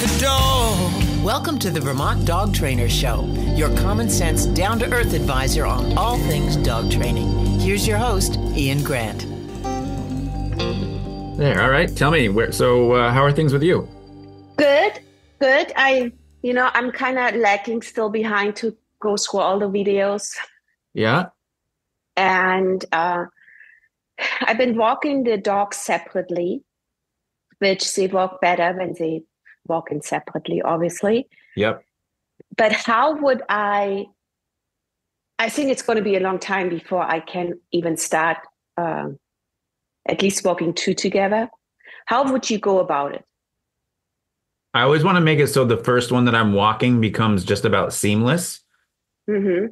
the door. Welcome to the Vermont Dog Trainer Show, your common sense, down-to-earth advisor on all things dog training. Here's your host, Ian Grant. There, all right. Tell me, how are things with you? Good. I'm kind of lacking still behind to go through all the videos. Yeah. And I've been walking the dogs separately, which they walk better when they walk in separately, obviously. Yep. But how would I think it's going to be a long time before I can even start at least walking two together. How would you go about it? I always want to make it so the first one that I'm walking becomes just about seamless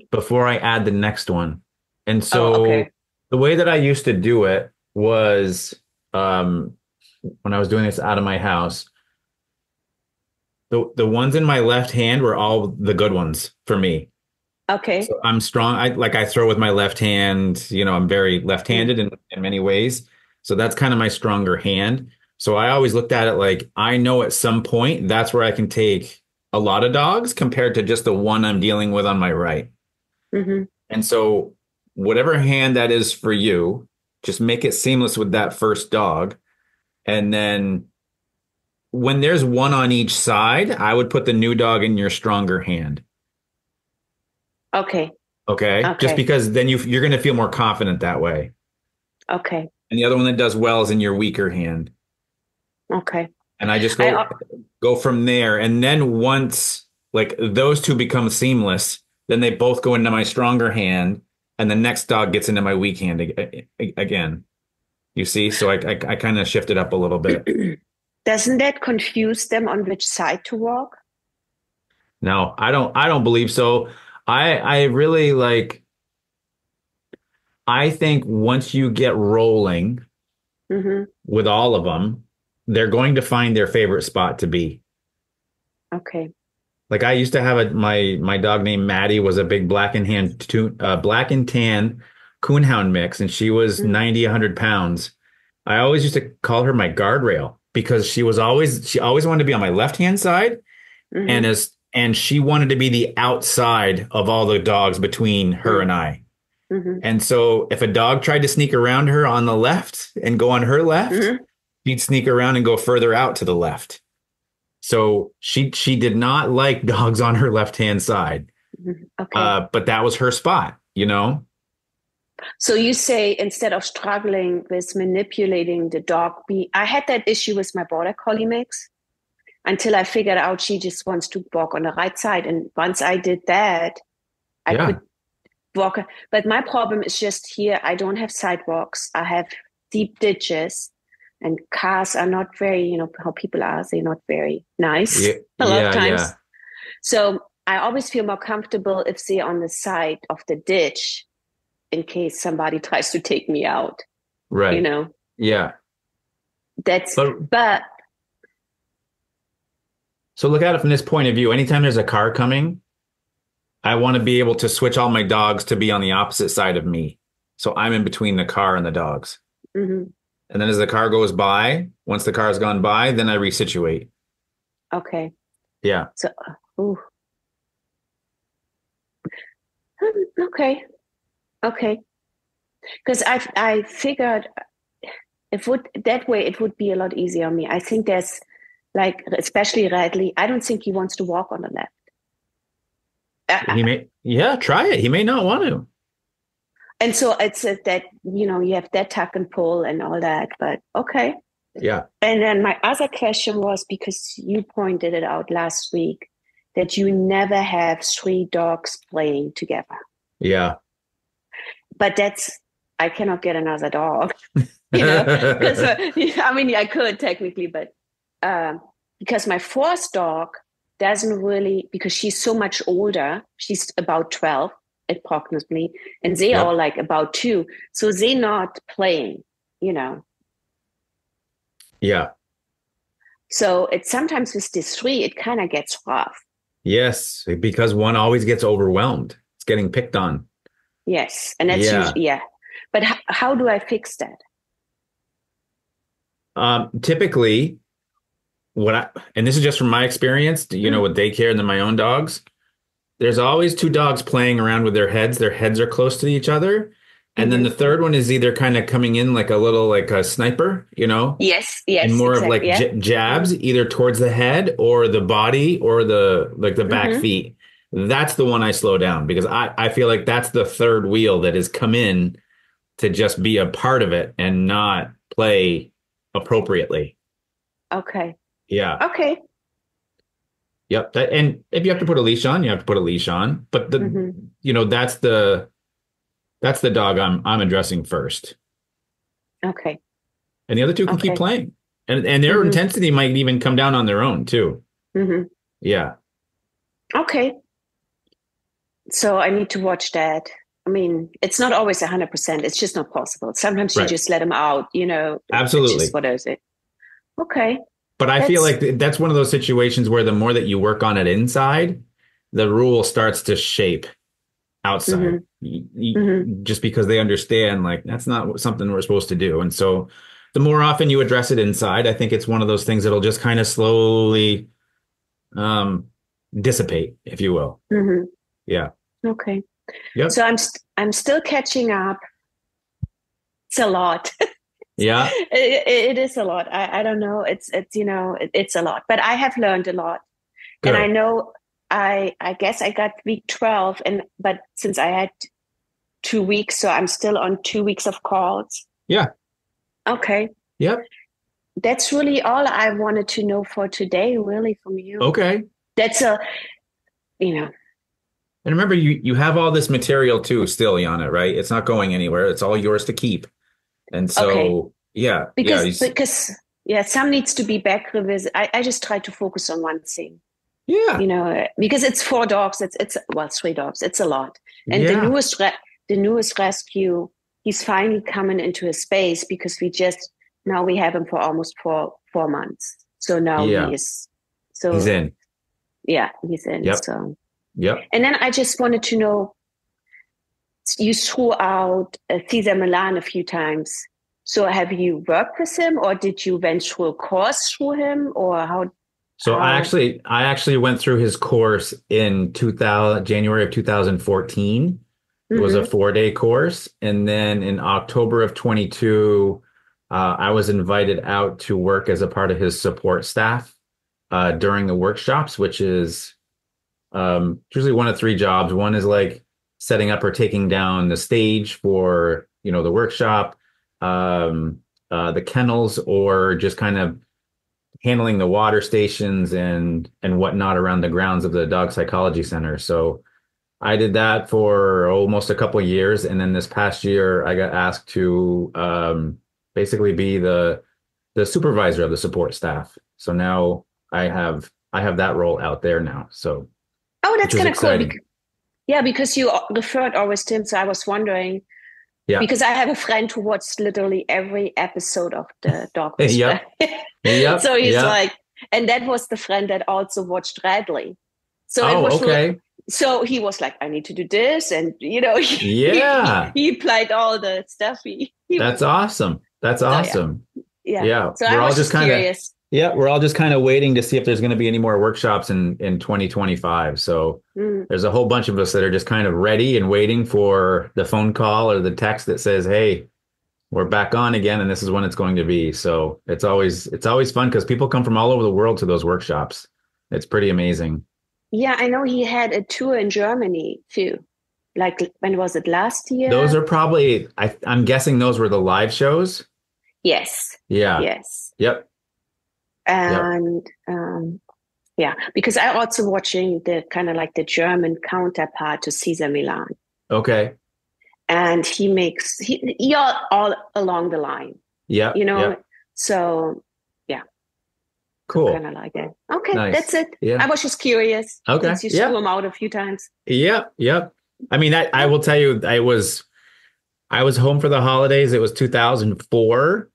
before I add the next one. And so the way that I used to do it was when I was doing this out of my house, the ones in my left hand were all the good ones for me. Okay. So I'm strong. I throw with my left hand. I'm very left-handed in many ways. So that's kind of my stronger hand. So I always looked at it like I know at some point that's where I can take a lot of dogs compared to just the one I'm dealing with on my right. Mm-hmm. And so whatever hand that is for you, just make it seamless with that first dog. And then when there's one on each side, I would put the new dog in your stronger hand. Okay. Just because then you're going to feel more confident that way. Okay. And the other one that does well is in your weaker hand. Okay. And I just go from there. And then once like those two become seamless, then they both go into my stronger hand and the next dog gets into my weak hand again. You see? So I kind of shifted up a little bit. Doesn't that confuse them on which side to walk? No, I don't believe so. I really I think once you get rolling with all of them, they're going to find their favorite spot to be. Okay. Like I used to have my dog named Maddie was a big black and tan coonhound mix, and she was 90, 100 pounds. I always used to call her my guardrail because she always wanted to be on my left hand side, and she wanted to be the outside of all the dogs between her and I. And so if a dog tried to sneak around her on the left and go on her left, she'd sneak around and go further out to the left. So she did not like dogs on her left-hand side. Okay. But that was her spot, So you say instead of struggling with manipulating the dog, I had that issue with my border collie mix until I figured out she just wants to walk on the right side. And once I did that, I could walk. But my problem is just here, I don't have sidewalks. I have deep ditches. And cars are not very, how people are, they're not very nice a lot of times. Yeah. So I always feel more comfortable if they're on the side of the ditch in case somebody tries to take me out. Right. Yeah. But. So look at it from this point of view. Anytime there's a car coming, I want to be able to switch all my dogs to be on the opposite side of me. So I'm in between the car and the dogs. And then as the car goes by, once the car has gone by, then I resituate. Okay. Yeah. So, okay. Because I figured it would be a lot easier on me. I think there's especially Radley, I don't think he wants to walk on the left. He may, try it. He may not want to. And so it's that, you have that tuck and pull and all that, but okay. Yeah. And then my other question was, because you pointed it out last week, that you never have three dogs playing together. Yeah. But I cannot get another dog, because I could technically, but because my fourth dog doesn't really, because she's so much older, she's about 12. Approximately, and they are like about 2, so they're not playing, Yeah. So it's sometimes with this 3, it kind of gets rough. Yes, because one always gets overwhelmed. It's getting picked on. Yes, and that's usually, But how do I fix that? Typically, and this is just from my experience, with daycare and then my own dogs, there's always two dogs playing around with their heads. Their heads are close to each other. And then the third one is either kind of coming in like a little, like a sniper, Yes, and more exactly. of like jabs either towards the head or the body or the back feet. That's the one I slow down because I feel like that's the third wheel that has come in to just be a part of it and not play appropriately. Okay. Yeah. Okay. Yep. And if you have to put a leash on, you have to put a leash on. But that's the dog I'm addressing first. Okay. And the other two can keep playing. And their intensity might even come down on their own too. Yeah. Okay. So I need to watch that. I mean, it's not always 100%. It's just not possible. Sometimes you just let them out, Absolutely. It's just, what is it? Okay. But I feel like that's one of those situations where the more that you work on it inside, the rule starts to shape outside. Just because they understand, like, that's not something we're supposed to do. And so the more often you address it inside, I think it's one of those things that'll just kind of slowly dissipate, if you will. Yeah. Okay. Yep. So I'm still catching up. It's a lot. Yeah. It is a lot. I don't know. It's a lot, but I have learned a lot. Good. And I know I guess I got week 12 but since I had 2 weeks, so I'm still on 2 weeks of calls. Yeah. Okay. Yep. That's really all I wanted to know for today, really, from you. Okay. That's And remember, you have all this material too still, Jana, right? It's not going anywhere. It's all yours to keep. And so, yeah. Because some needs to be back revisit. I just try to focus on one thing. Yeah. Because it's 4 dogs. It's 3 dogs. It's a lot. And the newest rescue, he's finally coming into a space because we have him for almost 4 months. So now he's in. Yeah, he's in. Yep. So. Yep. And then I just wanted to know, you threw out Caesar Milan a few times. So have you worked with him, or did you went through a course through him, or how? So I actually went through his course in January of 2014. It was a 4-day course. And then in October of 22, I was invited out to work as a part of his support staff during the workshops, which is usually one of 3 jobs. One is like setting up or taking down the stage for, the workshop, the kennels, or just kind of handling the water stations and whatnot around the grounds of the dog psychology center. So I did that for almost a couple of years. And then this past year, I got asked to basically be the supervisor of the support staff. So now I have that role out there now. So. Oh, that's kind of cool. Because you referred always to him. So I was wondering, because I have a friend who watched literally every episode of the Dog Whisperer. Yep. So he's like, and that was the friend that also watched Radley. So it was okay. So he was like, I need to do this. And, he applied all the stuff. That's awesome. That's awesome. Yeah. So I was just curious. We're all just kind of waiting to see if there's going to be any more workshops in 2025. So there's a whole bunch of us that are just kind of ready and waiting for the phone call or the text that says, hey, we're back on again, and this is when it's going to be. So it's always fun because people come from all over the world to those workshops. It's pretty amazing. Yeah, I know he had a tour in Germany too. Like, when was it, last year? Those are probably, I'm guessing those were the live shows. Yes. Yeah. Yes. Yep. And because I also watching the kind of like the German counterpart to Caesar Milan. Okay. And he all along the line. Yeah. So cool. Kind of like that. Okay, nice. That's it. Yeah. I was just curious. Okay. Since you threw him out a few times. Yep. I mean, I will tell you, I was home for the holidays. It was 2004.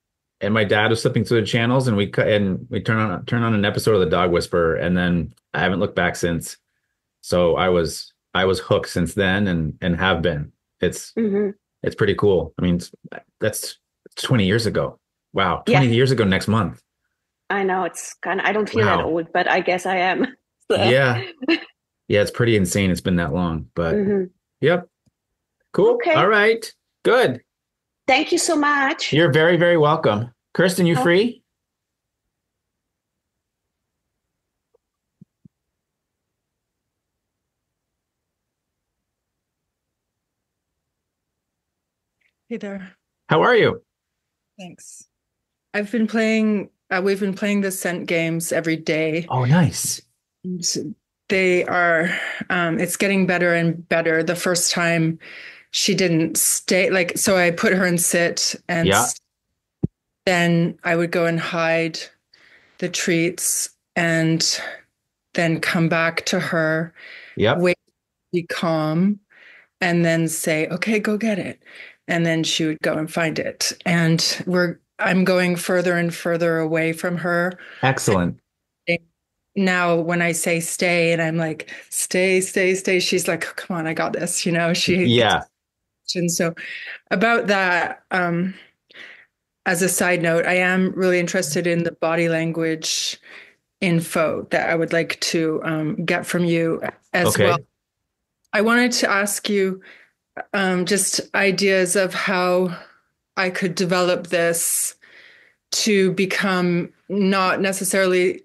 And my dad was flipping through the channels, and we turn on an episode of the Dog Whisperer, and then I haven't looked back since. So I was hooked since then, and have been. It's pretty cool. I mean, that's 20 years ago. Wow, 20 years ago next month. I know it's kind of, I don't feel that Wow. old, but I guess I am. So, Yeah. Yeah, it's pretty insane. It's been that long, but mhm. yep. Cool. All Okay. right. Good. Thank you so much. You're very, very welcome. Kirsten, you Oh, free? Hey there. How are you? Thanks. We've been playing the scent games every day. Oh, nice. And they are, it's getting better and better. The first time she didn't stay, like, so I put her in sit and Yeah. then I would go and hide the treats and then come back to her, Yep. wait, be calm, and then say, okay, go get it. And then she would go and find it. And I'm going further and further away from her. Excellent. And now when I say stay and I'm like, stay, stay, stay, she's like, oh, come on, I got this. Yeah. And so about that, as a side note, I am really interested in the body language info that I would like to get from you as Okay. well. I wanted to ask you just ideas of how I could develop this to become not necessarily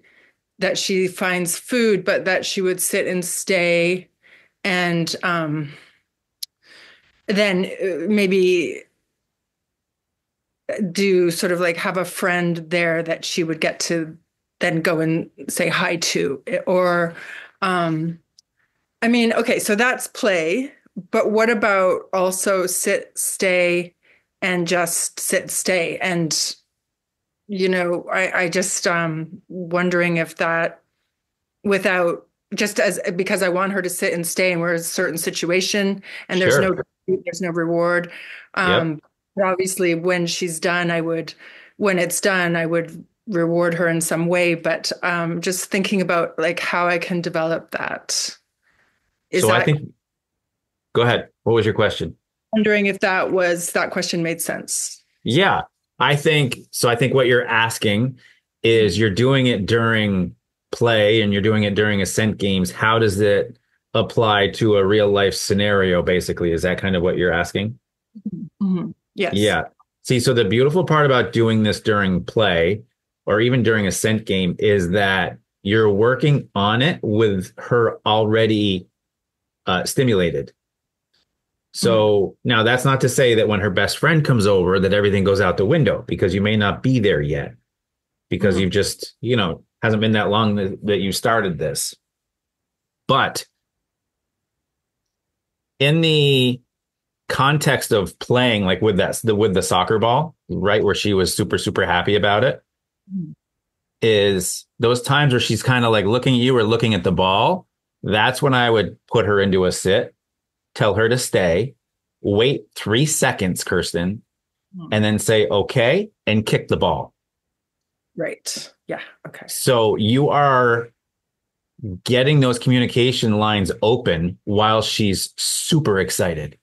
that she finds food, but that she would sit and stay and then maybe do sort of like have a friend there that she would get to then go and say hi to. Or I mean, okay, so that's play, but what about also sit, stay, and just sit, stay? And, I just wondering if that without just as because I want her to sit and stay and we're in a certain situation and Sure. there's no reward. Yep. But obviously when she's done, when it's done, I would reward her in some way. But just thinking about like how I can develop that. Is So I that think, go ahead. What was your question? wondering if that question made sense? Yeah. I think what you're asking is you're doing it during play and you're doing it during Ascent games. How does it apply to a real life scenario, basically? Is that kind of what you're asking? Mm-hmm. Yes. Yeah. See, so the beautiful part about doing this during play or even during a scent game is that you're working on it with her already stimulated. So now that's not to say that when her best friend comes over that everything goes out the window because you may not be there yet because you've just, hasn't been that long that you started this. But in the context of playing like with the soccer ball, right, where she was super, super happy about it, is those times where she's kind of like looking at you or looking at the ball. That's when I would put her into a sit, tell her to stay, wait 3 seconds, Kirsten, and then say, okay, and kick the ball. Right. Yeah. Okay. So you are getting those communication lines open while she's super excited.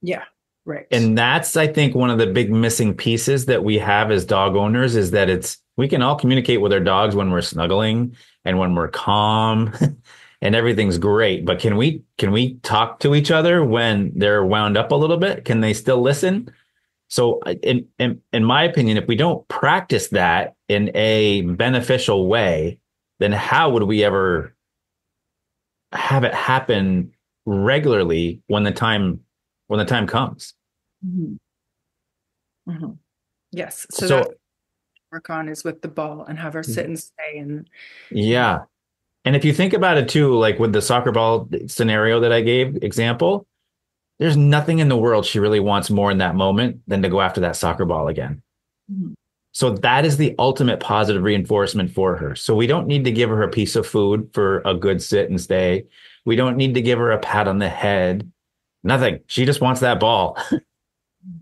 Yeah. Right. And that's, I think, one of the big missing pieces that we have as dog owners is that we can all communicate with our dogs when we're snuggling and when we're calm and everything's great. But can we talk to each other when they're wound up a little bit? Can they still listen? So in my opinion, if we don't practice that in a beneficial way, then how would we ever have it happen regularly when the time comes? Mm-hmm. Mm-hmm. Yes. So So that work on is with the ball and have her sit and stay and yeah. And if you think about it too, like with the soccer ball scenario that I gave example, there's nothing in the world she really wants more in that moment than to go after that soccer ball again. Mm-hmm. So that is the ultimate positive reinforcement for her. So we don't need to give her a piece of food for a good sit and stay. We don't need to give her a pat on the head. Nothing. She just wants that ball.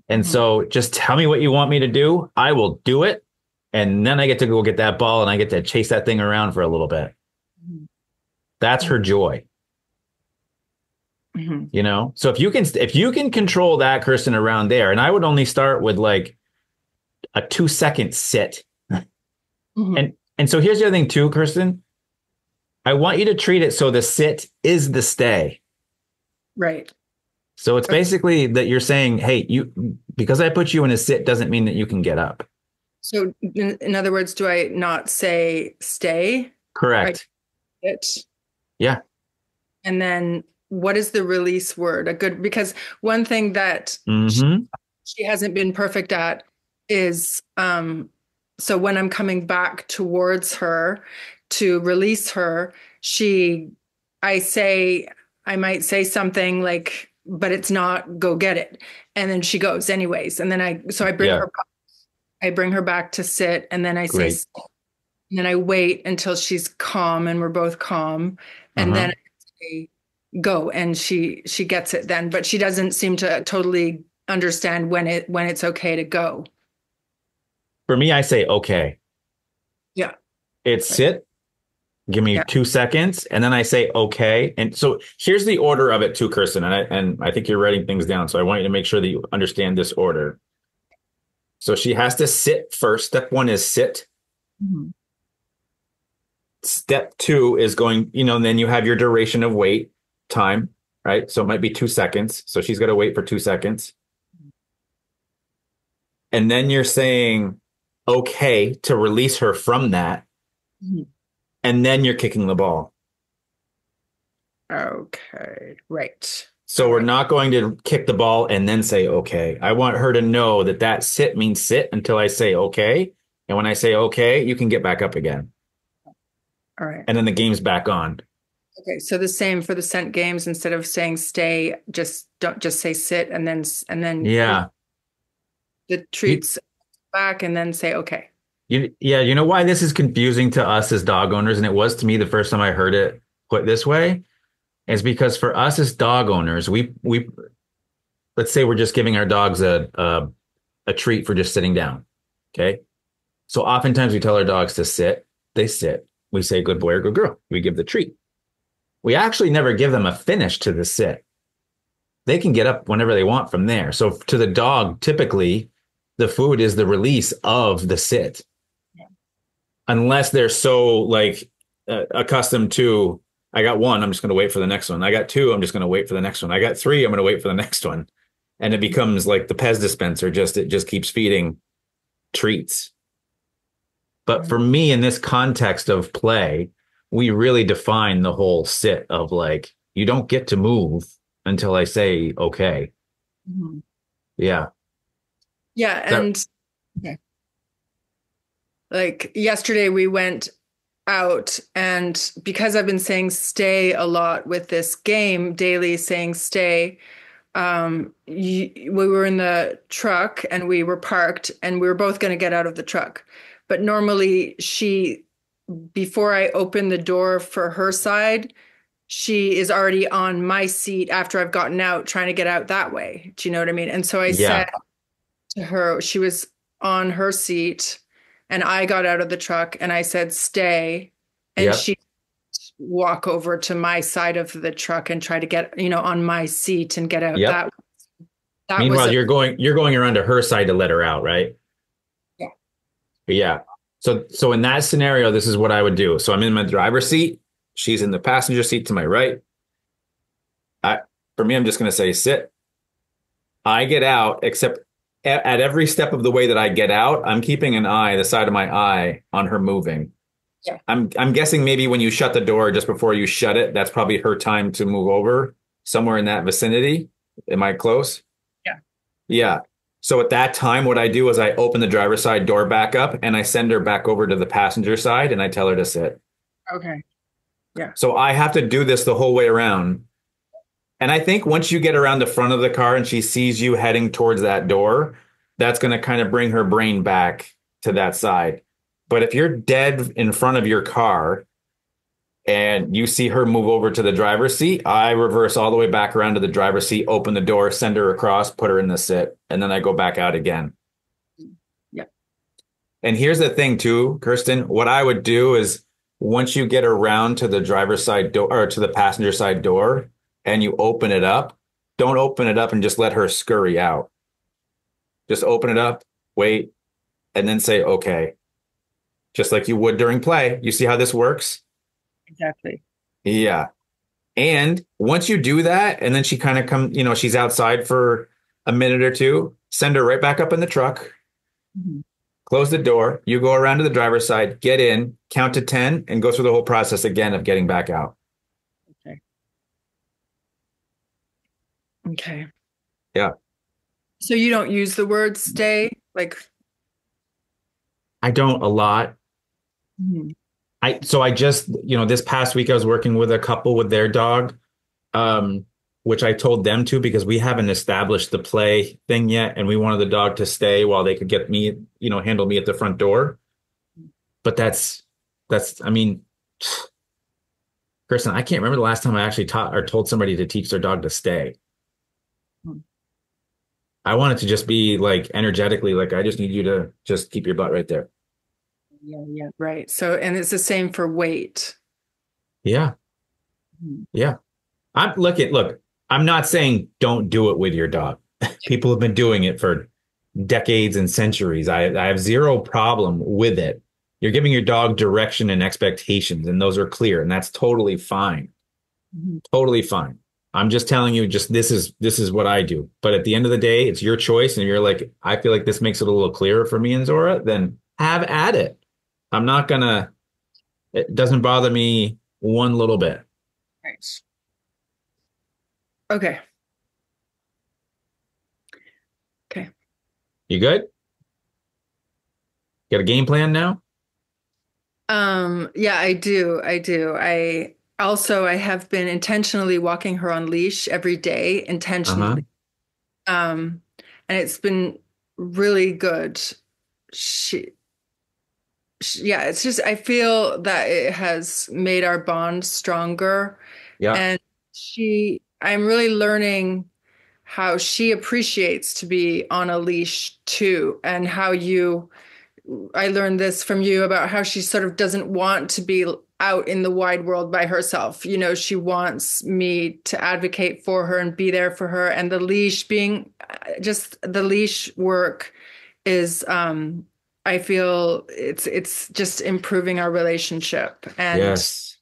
And so just tell me what you want me to do. I will do it. And then I get to go get that ball and I get to chase that thing around for a little bit. That's her joy. So if you can control that, Kirsten, around there, and I would only start with like a 2-second sit And so here's the other thing too, Kirsten. I want you to treat it so the sit is the stay. Right. So it's basically that you're saying, hey, because I put you in a sit doesn't mean that you can get up. So in other words, do I not say stay? Correct. It. Yeah. And then what is the release word? Because one thing that she hasn't been perfect at is, so when I'm coming back towards her to release her, I might say something like, but it's not, go get it. And then she goes anyways. And then I bring her back to sit, and then I say, and then I wait until she's calm and we're both calm. And then I say, go. And she gets it then, but she doesn't seem to totally understand when it's okay to go. For me, I say, okay. Yeah. It's sit. Give me 2 seconds. And then I say, okay. And so here's the order of it too, Kirsten. And I think you're writing things down. So I want you to make sure that you understand this order. So she has to sit first. Step 1 is sit. Step 2 is going, and then you have your duration of wait time, right? So it might be 2 seconds. So she's got to wait for 2 seconds. And then you're saying, okay, to release her from that. And then you're kicking the ball. Okay. Right. So we're not going to kick the ball and then say, okay. I want her to know that sit means sit until I say, okay. And when I say, okay, you can get back up again. All right. And then the game's back on. Okay. So the same for the scent games. Instead of saying stay, don't just say sit and then the treats back and then say, okay. You know why this is confusing to us as dog owners, and it was to me the first time I heard it put this way, is because for us as dog owners, we let's say we're just giving our dogs a treat for just sitting down. Okay. So oftentimes we tell our dogs to sit, they sit. We say good boy or good girl. We give the treat. We actually never give them a finish to the sit. They can get up whenever they want from there. So to the dog, typically the food is the release of the sit. Unless they're so accustomed to, I got 1, I'm just going to wait for the next one. I got 2, I'm just going to wait for the next one. I got 3, I'm going to wait for the next one. And it becomes like the Pez dispenser, it just keeps feeding treats. But for me, in this context of play, we really define the whole sit of you don't get to move until I say, okay. Yeah. Yeah. And okay. Like yesterday we went out, and because I've been saying stay a lot with this game, daily saying stay, we were in the truck and we were parked and we were both going to get out of the truck. But normally before I open the door for her side, she is already on my seat after I've gotten out, trying to get out that way. Do you know what I mean? And so I said to her, she was on her seat and I got out of the truck and I said, stay. And she walk over to my side of the truck and try to get, on my seat and get out that Meanwhile, you're going around to her side to let her out, right? Yeah. Yeah. So in that scenario, this is what I would do. So I'm in my driver's seat. She's in the passenger seat to my right. For me, I'm just going to say sit. I get out, except at every step of the way that I get out, I'm keeping the side of my eye on her moving. Yeah. I'm guessing maybe when you shut the door, just before you shut it, that's probably her time to move over somewhere in that vicinity. Am I close? Yeah. Yeah. So at that time, what I do is I open the driver's side door back up and I send her back over to the passenger side and I tell her to sit. Okay. Yeah. So I have to do this the whole way around. And I think once you get around the front of the car and she sees you heading towards that door, that's going to kind of bring her brain back to that side. But if you're dead in front of your car and you see her move over to the driver's seat, I reverse all the way back around to the driver's seat, open the door, send her across, put her in the sit, and then I go back out again. Yeah. And here's the thing too, Kirsten, what I would do is once you get around to the driver's side door or to the passenger side door and you open it up, don't open it up and just let her scurry out. Just open it up, wait, and then say, okay. just like you would during play. You see how this works? Exactly. Yeah. And once you do that, and then she kind of she's outside for a minute or two, send her right back up in the truck, Mhm. close the door. You go around to the driver's side, get in, count to 10, and go through the whole process again of getting back out. Okay. Okay. Yeah. So you don't use the word stay? Like, I don't a lot. Mhm. I just, this past week I was working with a couple with their dog, which I told them to because we haven't established the play thing yet. And we wanted the dog to stay while they could get me, handle me at the front door. But I mean, Kirsten, I can't remember the last time I actually taught or told somebody to teach their dog to stay. Hmm. I want it to just be like energetically, like, I just need you to just keep your butt right there. Yeah, right. So, and it's the same for weight. Yeah. Mhm. Yeah. Look, I'm not saying don't do it with your dog. People have been doing it for decades and centuries. I have zero problem with it. You're giving your dog direction and expectations, and those are clear, and that's totally fine. Mhm. Totally fine. I'm just telling you, just this is what I do. But at the end of the day, it's your choice, and you're like, I feel like this makes it a little clearer for me and Zora, then have at it. It doesn't bother me one little bit. Right. Okay. Okay. You good? Got a game plan now? Yeah, I do. I do. I have been intentionally walking her on leash every day, Uh-huh. intentionally. And it's been really good. She, yeah, it's just, I feel that it has made our bond stronger. Yeah. And I'm really learning how she appreciates to be on a leash too, and I learned this from you about how she sort of doesn't want to be out in the wide world by herself. She wants me to advocate for her and be there for her. And just the leash work is, I feel it's just improving our relationship. Yes.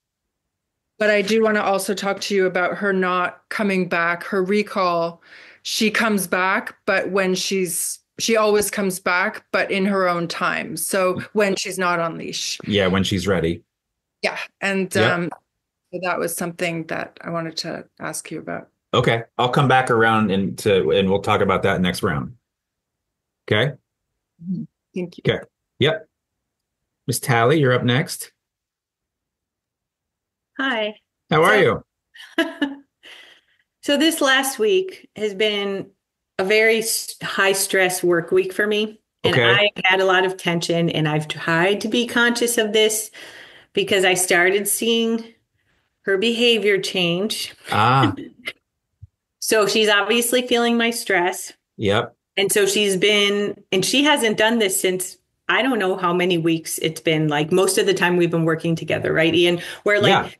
But I do want to also talk to you about her not coming back, her recall. She comes back, but she always comes back, but in her own time. So when she's not on leash. Yeah, when she's ready. Yeah. And Yep. that was something that I wanted to ask you about. Okay. I'll come back around and we'll talk about that next round. Okay. Mhm. Thank you. Okay. Yep. Miss Tali, you're up next. Hi. How are you? So this last week has been a very high stress work week for me. And Okay. I had a lot of tension, and I've tried to be conscious of this because I started seeing her behavior change. Ah, So she's obviously feeling my stress. yep. And so and she hasn't done this since I don't know how many weeks it's been. Like most of the time we've been working together, right, Ian? Where Yeah.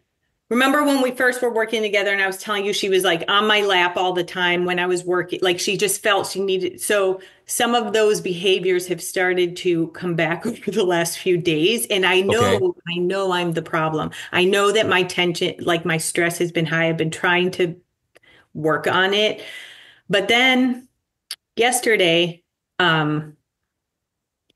remember when we first were working together and I was telling you she was like on my lap all the time when I was working, like she just felt she needed. So some of those behaviors have started to come back over the last few days. And Okay. I know I'm the problem. I know that my tension, like my stress has been high. I've been trying to work on it. But then yesterday,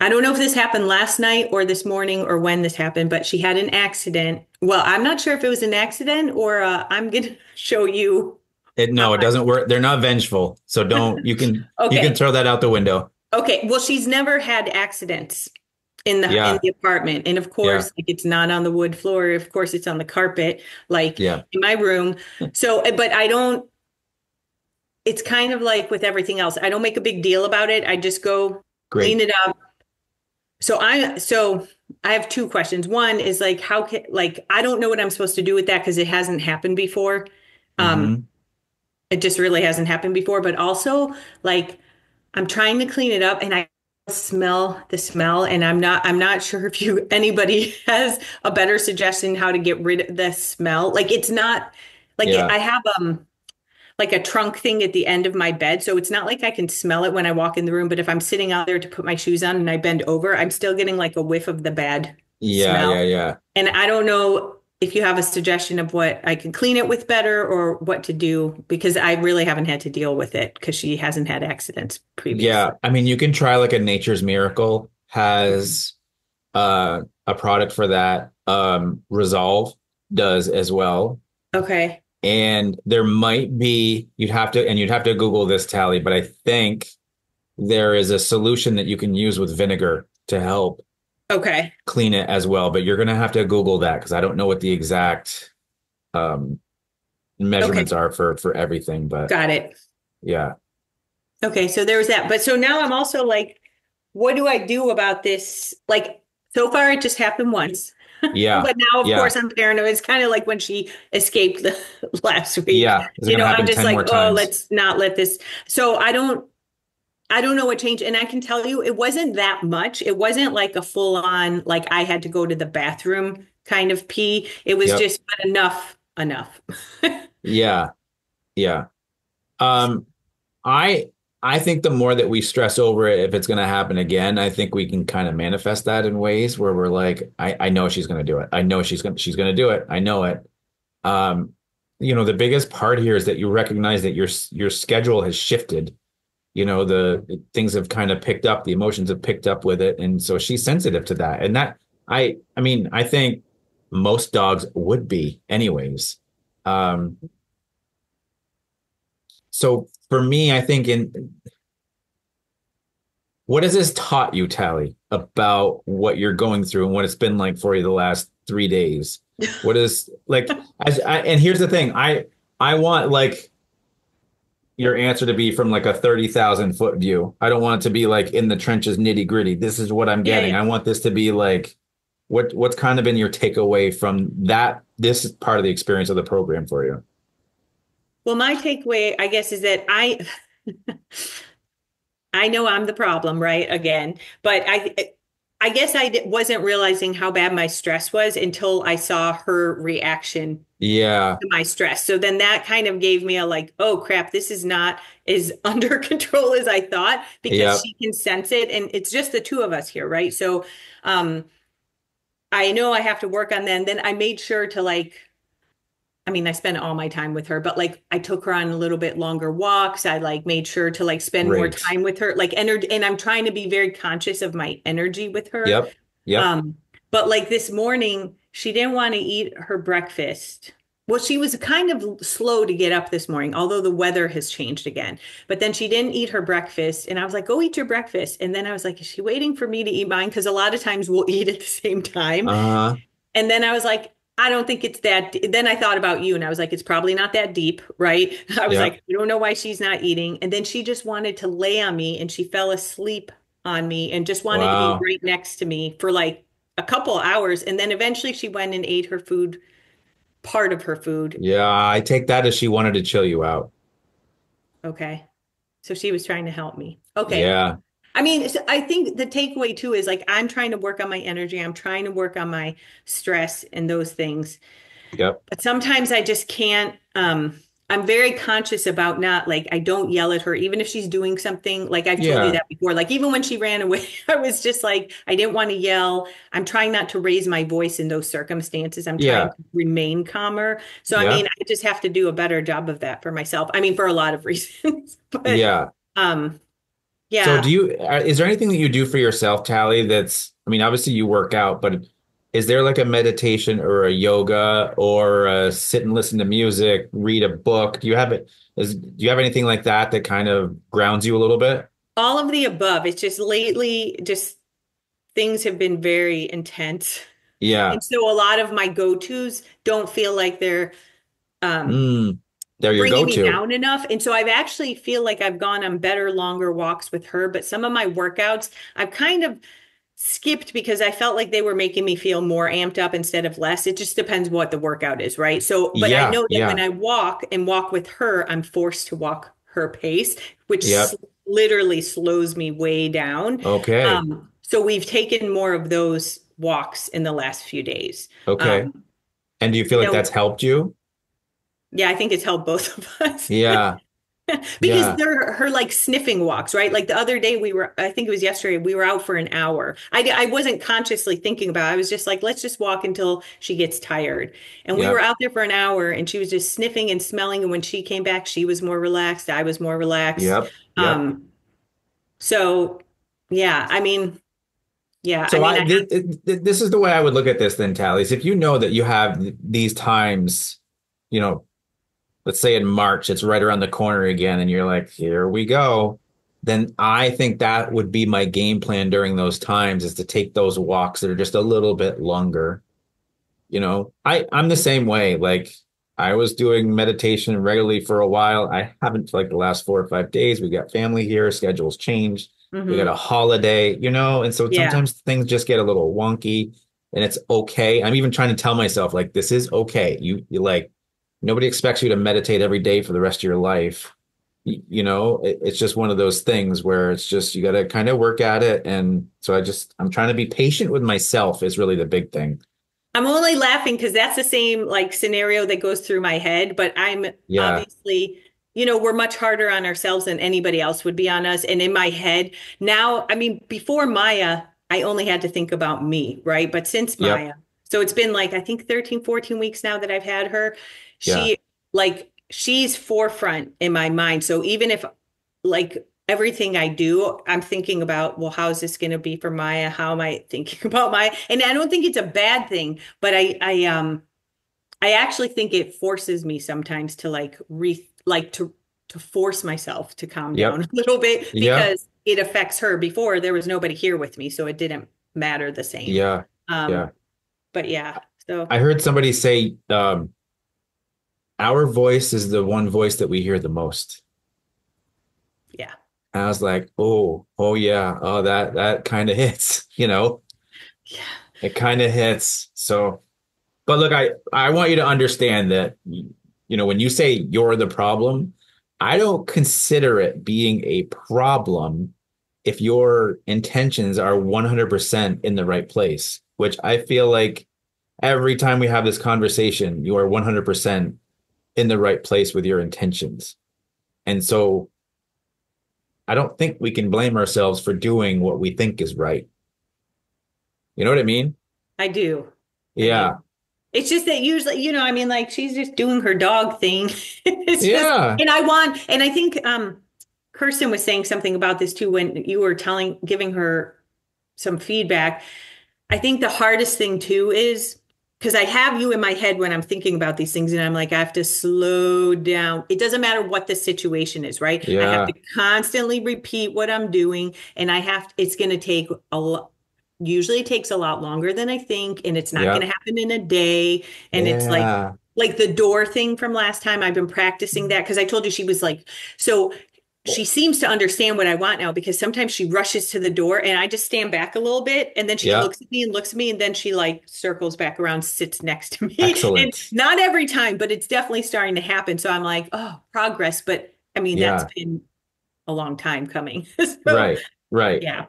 I don't know if this happened last night or this morning or when this happened, but she had an accident. Well, I'm not sure if it was an accident or I'm going to show you. No, it doesn't work. They're not vengeful. So you can Okay. throw that out the window. Okay. Well, she's never had accidents in Yeah. the apartment. And of Yeah. course, like it's not on the wood floor. Of course, it's on the carpet, like Yeah. in my room. So, but it's kind of like with everything else. I don't make a big deal about it. I just go clean Great. it up. So I have two questions. One is like, I don't know what I'm supposed to do with that because it hasn't happened before. Um, Hmm. it just really hasn't happened before, but also like I'm trying to clean it up and I smell the smell and I'm not sure if anybody has a better suggestion how to get rid of the smell. Like it's not like Yeah. I have, like a trunk thing at the end of my bed. So it's not like I can smell it when I walk in the room, but if I'm sitting out there to put my shoes on and I bend over, I'm still getting like a whiff of the bad Yeah, yeah, smell. yeah. And I don't know if you have a suggestion of what I can clean it with better or what to do, because I really haven't had to deal with it because she hasn't had accidents Yeah. previously. I mean, you can try like a Nature's Miracle Mhm. has a product for that. Resolve does as well. Okay. And there might be, you'd have to Google this, Tally, but I think there is a solution that you can use with vinegar to help Okay. clean it as well. But you're going to have to Google that because I don't know what the exact um, measurements Okay. are for everything. But Got it. yeah, Okay. So there was that. But so now I'm also like, what do I do about this? Like, so far it just happened once. yeah, But now, of yeah, course, I'm paranoid. It's kind of like when she escaped last week. yeah. Is it going to I'm happen just 10 like, more oh, times? let's not let this. So I don't know what changed. And I can tell you, it wasn't that much. It wasn't like a full on, like I had to go to the bathroom kind of pee. It was Yep. just enough. Yeah, yeah. Um, I I think the more that we stress over it, if it's going to happen again, I think we can kind of manifest that in ways where we're like, I know she's going to do it. I know she's going to do it. I know it. Um, the biggest part here is that you recognize that your schedule has shifted. The things have kind of picked up, the emotions have picked up with it, and so she's sensitive to that. And that I mean, I think most dogs would be anyways. Um, so for me, I think in what has this taught you, Tally, about what you're going through and what it's been like for you the last 3 days? What is like, and here's the thing, I want like your answer to be from like a 30,000 foot view. I don't want it to be like in the trenches, nitty gritty. This is what I'm Yeah, getting. yeah. I want this to be like, what's kind of been your takeaway from that? This is part of the experience of the program for you. Well, my takeaway, I guess, is that I know I'm the problem, right? Again, but I guess wasn't realizing how bad my stress was until I saw her reaction Yeah. to my stress. So then that kind of gave me a like, oh crap, this is not as under control as I thought because Yeah. she can sense it and it's just the two of us here, right? So um I know I have to work on that. And then I made sure to like I mean, I spent all my time with her, but like I took her on a little bit longer walks. I like made sure to like spend more Great. time with her, like energy, and I'm trying to be very conscious of my energy with her. Yep. Yep. Um, but like this morning, she didn't want to eat her breakfast. Well, she was kind of slow to get up this morning, although the weather has changed again. But then she didn't eat her breakfast, and I was like, "Go eat your breakfast." And then I was like, "Is she waiting for me to eat mine?" Because a lot of times we'll eat at the same time. Uh-huh. And then I was like, I don't think it's that. Then I thought about you and I was like, it's probably not that deep, right? I was like, Yep. I don't know why she's not eating. And then she just wanted to lay on me and she fell asleep on me and just wanted to be Wow. right next to me for like a couple hours. And then eventually she went and ate her food, part of her food. Yeah, I take that as she wanted to chill you out. Okay. So she was trying to help me. Okay. Yeah. I mean, I think the takeaway too is like, I'm trying to work on my energy. I'm trying to work on my stress and those things. Yep. But sometimes I just can't. I'm very conscious about not like I don't yell at her, even if she's doing something. Like I've told you Yeah. that before. Like even when she ran away, I was just like, I didn't want to yell. I'm trying not to raise my voice in those circumstances. I'm trying Yeah. to remain calmer. So I mean, Yep. I just have to do a better job of that for myself. I mean, for a lot of reasons. But Yeah. um, So yeah. is there anything that you do for yourself, Tally, I mean, obviously you work out, but is there like a meditation or a yoga or a sit and listen to music, read a book? Do you have anything like that that kind of grounds you a little bit? All of the above. It's just lately, just things have been very intense. Yeah. And so a lot of my go-tos don't feel like they're um, Mm, they're your bringing me go-to. down enough. And so I've actually feel like I've gone on better, longer walks with her. But some of my workouts, I've kind of skipped because I felt like they were making me feel more amped up instead of less. It just depends what the workout is, right? So, but I Yeah. know that when Yeah. I walk and walk with her, I'm forced to walk her pace, which Yep. literally slows me way down. Okay. So we've taken more of those walks in the last few days. Okay. Um, And do you feel you like that's know, helped you? yeah, I think it's helped both of us. Yeah. Because Yeah. they're her like sniffing walks, right? Like the other day I think it was yesterday, we were out for an hour. I wasn't consciously thinking about it. I was just like, let's just walk until she gets tired. And we were Yep. out there for an hour and she was just sniffing and smelling. And when she came back, she was more relaxed. I was more relaxed. Yep. Yep. Um, so yeah, So this is the way I would look at this then, Tally. Is if you know that you have these times, you know, let's say in March, it's right around the corner again, and you're like, here we go. Then I think that would be my game plan during those times is to take those walks that are just a little bit longer. I'm the same way. Like I was doing meditation regularly for a while. I haven't for like the last 4 or 5 days. We got family here, schedules changed. We got a hmm holiday, and so yeah. sometimes things just get a little wonky and it's okay. I'm even trying to tell myself like this is okay. You like nobody expects you to meditate every day for the rest of your life. It's just one of those things where it's just you got to kind of work at it. And so I'm trying to be patient with myself is really the big thing. I'm only laughing because that's the same like scenario that goes through my head, but I'm Yeah. obviously, we're much harder on ourselves than anybody else would be on us. And in my head now, I mean, before Maya, I only had to think about me, right? But since Yep. Maya, so it's been like, I think 13, 14 weeks now that I've had her. Yeah. She's forefront in my mind. So even if like everything I do, I'm thinking about, well, how is this going to be for Maya? How am I thinking about Maya? And I don't think it's a bad thing, but I actually think it forces me sometimes to to force myself to calm down Yep. a little bit Yeah. because it affects her. Before there was nobody here with me, so it didn't matter the same. Yeah. Um, Yeah. but yeah, so I heard somebody say, our voice is the one voice that we hear the most. yeah, And I was like, oh yeah. Oh, that kind of hits, yeah, it kind of hits. So, but look, I want you to understand that, when you say you're the problem, I don't consider it being a problem if your intentions are 100% in the right place, which I feel like every time we have this conversation, you are 100% in the right place with your intentions. And so I don't think we can blame ourselves for doing what we think is right. You know what I mean? I do. I do. Yeah. It's just that usually, I mean, like she's just doing her dog thing. It's just, Yeah. and I think Kirsten was saying something about this too when you were giving her some feedback. I think the hardest thing too is because I have you in my head when I'm thinking about these things, and I'm like, I have to slow down. It doesn't matter what the situation is, right? I have to Yeah. constantly repeat what I'm doing, and it's going to take a lot. Usually it takes a lot longer than I think, and it's not going Yeah. to happen in a day. And it's Yeah. like the door thing from last time. I've been practicing that because I told you she was like, so she seems to understand what I want now because sometimes she rushes to the door and I just stand back a little bit and then she Yeah. looks at me and looks at me and then she like circles back around, sits next to me. And Excellent. not every time, but it's definitely starting to happen. So I'm like, oh, progress. But I mean, that's Yeah. been a long time coming. So Right. Right. yeah,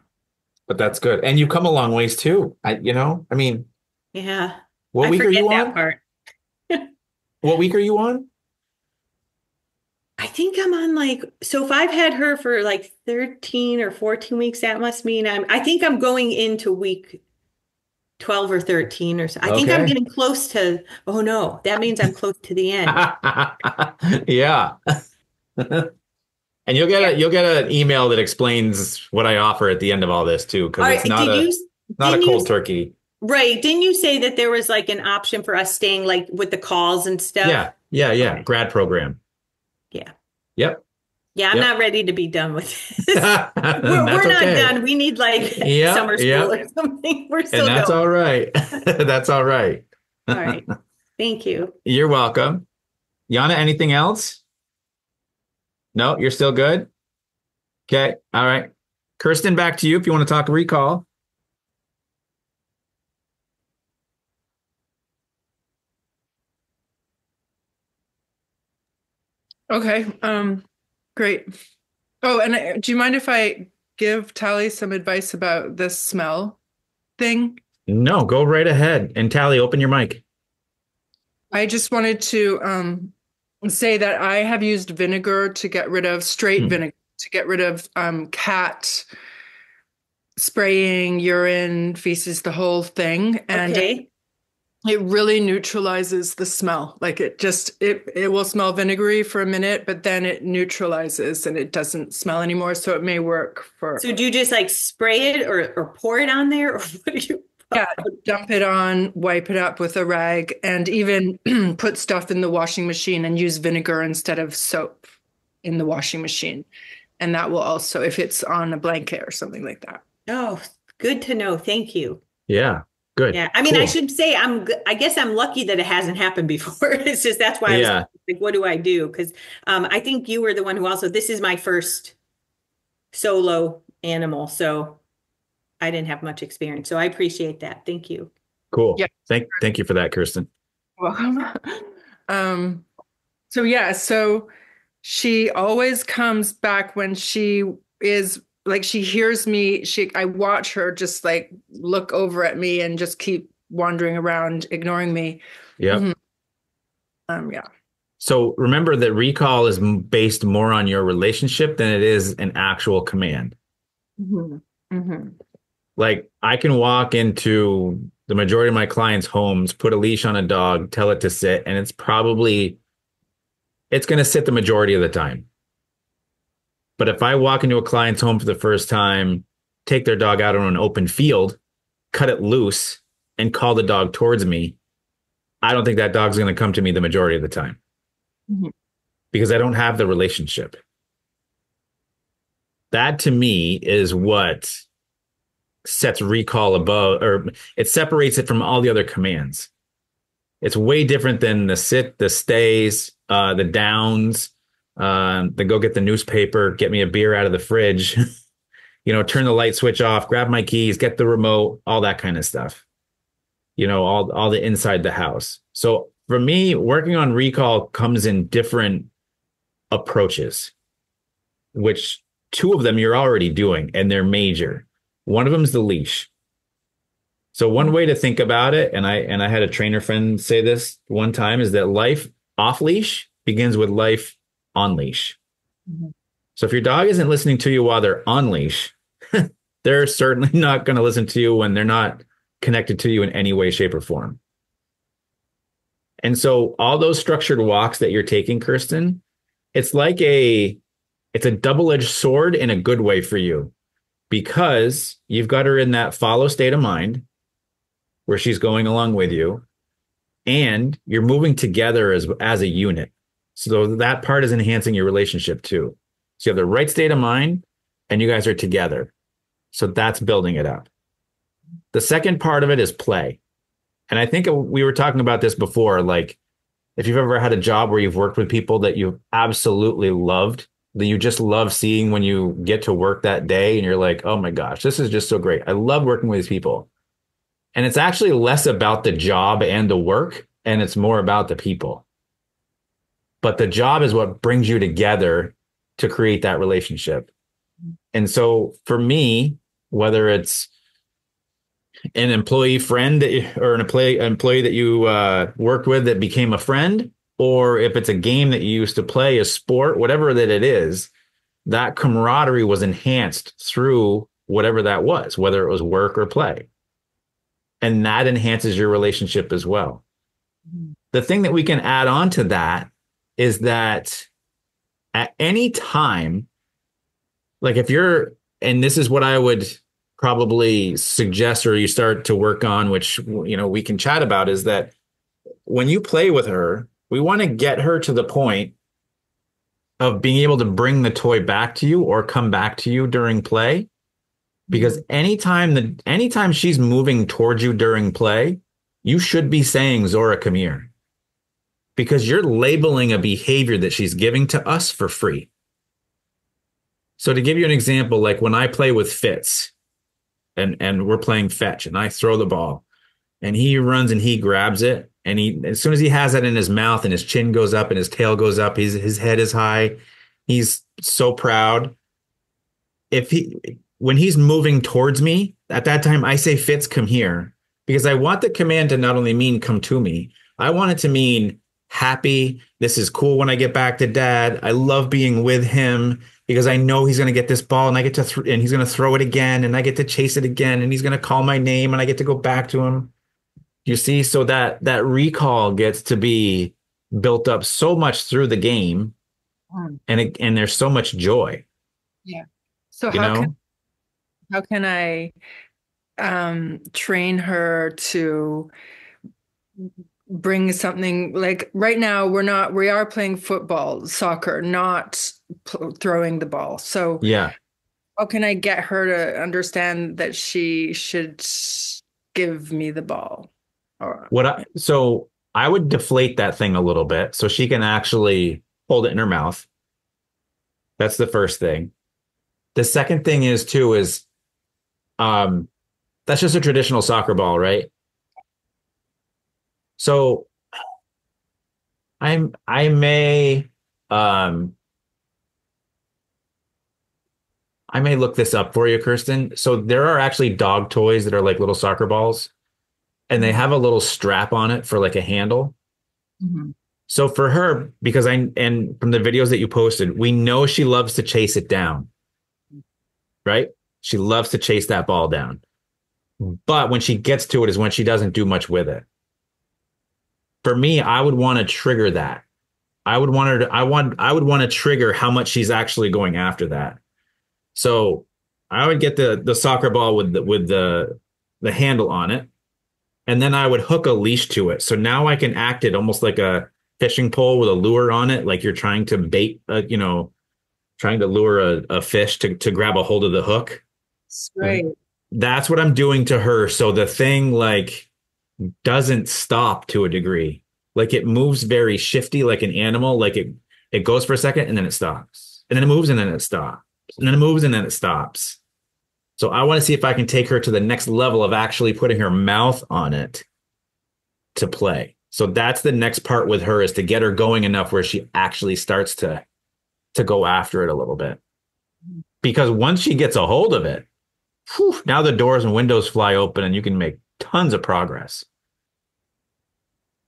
But that's good. And you've come a long ways too. I mean, yeah, what I week are forget you that on? part. What week are you on? I think I'm on like, so if I've had her for like 13 or 14 weeks, that must mean I think I'm going into week 12 or 13 or so. I think I'm Okay. getting close to, oh no, that means I'm close to the end. Yeah. And Yeah. you'll get an email that explains what I offer at the end of all this too, All because right. it's not a Didn't you, cold turkey. right. Didn't you say that there was like an option for us staying like with the calls and stuff? Yeah. Yeah. Yeah. Okay. Grad program. Yeah. Yep. Yeah. I'm Yep. not ready to be done with this. We're That's not okay. done. We need like Yeah. summer school Yeah. or something. We're And still that's going. all right. That's all right. All right. Thank you. You're welcome. Jana, anything else? No, you're still good? Okay. All right. Kirsten, back to you if you want to talk recall. Okay. Great. Oh, and do you mind if I give Tali some advice about this smell thing? No, go right ahead. And Tally, open your mic. I just wanted to say that I have used vinegar to get rid of straight Hmm. vinegar to get rid of cat spraying, urine, feces, the whole thing, and Okay. it really neutralizes the smell. Like it will smell vinegary for a minute, but then it neutralizes and it doesn't smell anymore. So it may work for, So do you just like spray it or pour it on there, or what do you? yeah, dump it on, wipe it up with a rag, and even put stuff in the washing machine and use vinegar instead of soap in the washing machine. And that will also, if it's on a blanket or something like that. Oh, good to know. Thank you. Yeah. Good. Yeah. I mean, I Cool. should say I guess I'm lucky that it hasn't happened before. It's just that's why I was Yeah. like, what do I do? Because I think you were the one who also, this is my first solo animal, so I didn't have much experience. So I appreciate that. Thank you. Cool. Yeah. Thank you for that, Kirsten. Welcome. Um, so yeah, so she always comes back when she is like she hears me. I watch her just like look over at me and just keep wandering around, ignoring me. Yep. Mhm. Yeah. So remember that recall is based more on your relationship than it is an actual command. hmm hmm Like I can walk into the majority of my clients' homes, put a leash on a dog, tell it to sit, and it's going to sit the majority of the time. But if I walk into a client's home for the first time, take their dog out on an open field, cut it loose, and call the dog towards me, I don't think that dog's going to come to me the majority of the time Mhm. because I don't have the relationship. That to me is what sets recall above, or it separates it from all the other commands. It's way different than the sit, the stays, the downs, the go get the newspaper, get me a beer out of the fridge, turn the light switch off, grab my keys, get the remote, all that kind of stuff. All the inside the house. So for me, working on recall comes in different approaches, which two of them you're already doing, and they're major. One of them is the leash. So one way to think about it, and I had a trainer friend say this one time, is that life off leash begins with life on leash. Mhm. So if your dog isn't listening to you while they're on leash, they're certainly not going to listen to you when they're not connected to you in any way, shape, or form. And so all those structured walks that you're taking, Kirsten, it's a double-edged sword in a good way for you, because you've got her in that follow state of mind where she's going along with you, and you're moving together as a unit. So that part is enhancing your relationship too. So you have the right state of mind and you guys are together. So that's building it up. The second part of it is play. And I think we were talking about this before. Like if you've ever had a job where you've worked with people that you absolutely loved, that you just love seeing when you get to work that day and you're like, oh my gosh, this is just so great. I love working with these people. And it's actually less about the job and the work, and it's more about the people. But the job is what brings you together to create that relationship. And so for me, whether it's an employee friend or an employee that you worked with that became a friend, or if it's a game that you used to play, a sport, whatever that it is, that camaraderie was enhanced through whatever that was, whether it was work or play. And that enhances your relationship as well. The thing that we can add on to that is that at any time, like and this is what I would probably suggest, or you start to work on, which, we can chat about, is that when you play with her, we want to get her to the point of being able to bring the toy back to you or come back to you during play. Because anytime she's moving towards you during play, you should be saying, Zora, come here. Because you're labeling a behavior that she's giving to us for free. So to give you an example, like when I play with Fitz and we're playing fetch and I throw the ball and he runs and he grabs it. And as soon as he has it in his mouth and his chin goes up and his tail goes up, his head is high. He's so proud. When he's moving towards me, at that time, I say, Fitz, come here, because I want the command to not only mean come to me, I want it to mean happy. This is cool when I get back to dad. I love being with him because I know he's going to get this ball and I get to, and he's going to throw it again and I get to chase it again and he's going to call my name and I get to go back to him. You see, so that recall gets to be built up so much through the game, and there's so much joy. Yeah. So You know? how can I train her to bring something like right now we are playing football, soccer, not throwing the ball. So Yeah. how can I get her to understand that she should give me the ball? So I would deflate that thing a little bit so she can actually hold it in her mouth. That's the first thing. The second thing is that's just a traditional soccer ball, right? So I may look this up for you, Kirsten. So there are actually dog toys that are like little soccer balls, and they have a little strap on it for like a handle. Mm-hmm. So for her, and from the videos that you posted, we know she loves to chase it down, right? She loves to chase that ball down. But when she gets to it is when she doesn't do much with it. For me, I would want to trigger that. I would want to trigger how much she's actually going after that. So I would get the soccer ball with the handle on it. And then I would hook a leash to it. So now I can act it almost like a fishing pole with a lure on it, like you're trying to bait, trying to lure a fish to grab a hold of the hook. Right. That's what I'm doing to her. So the thing like doesn't stop to a degree. Like it moves very shifty, like an animal. Like it goes for a second and then it stops. And then it moves and then it stops. And then it moves and then it stops. So I want to see if I can take her to the next level of actually putting her mouth on it to play. So that's the next part with her, is to get her going enough where she actually starts to go after it a little bit. Because once she gets a hold of it, now the doors and windows fly open and you can make tons of progress.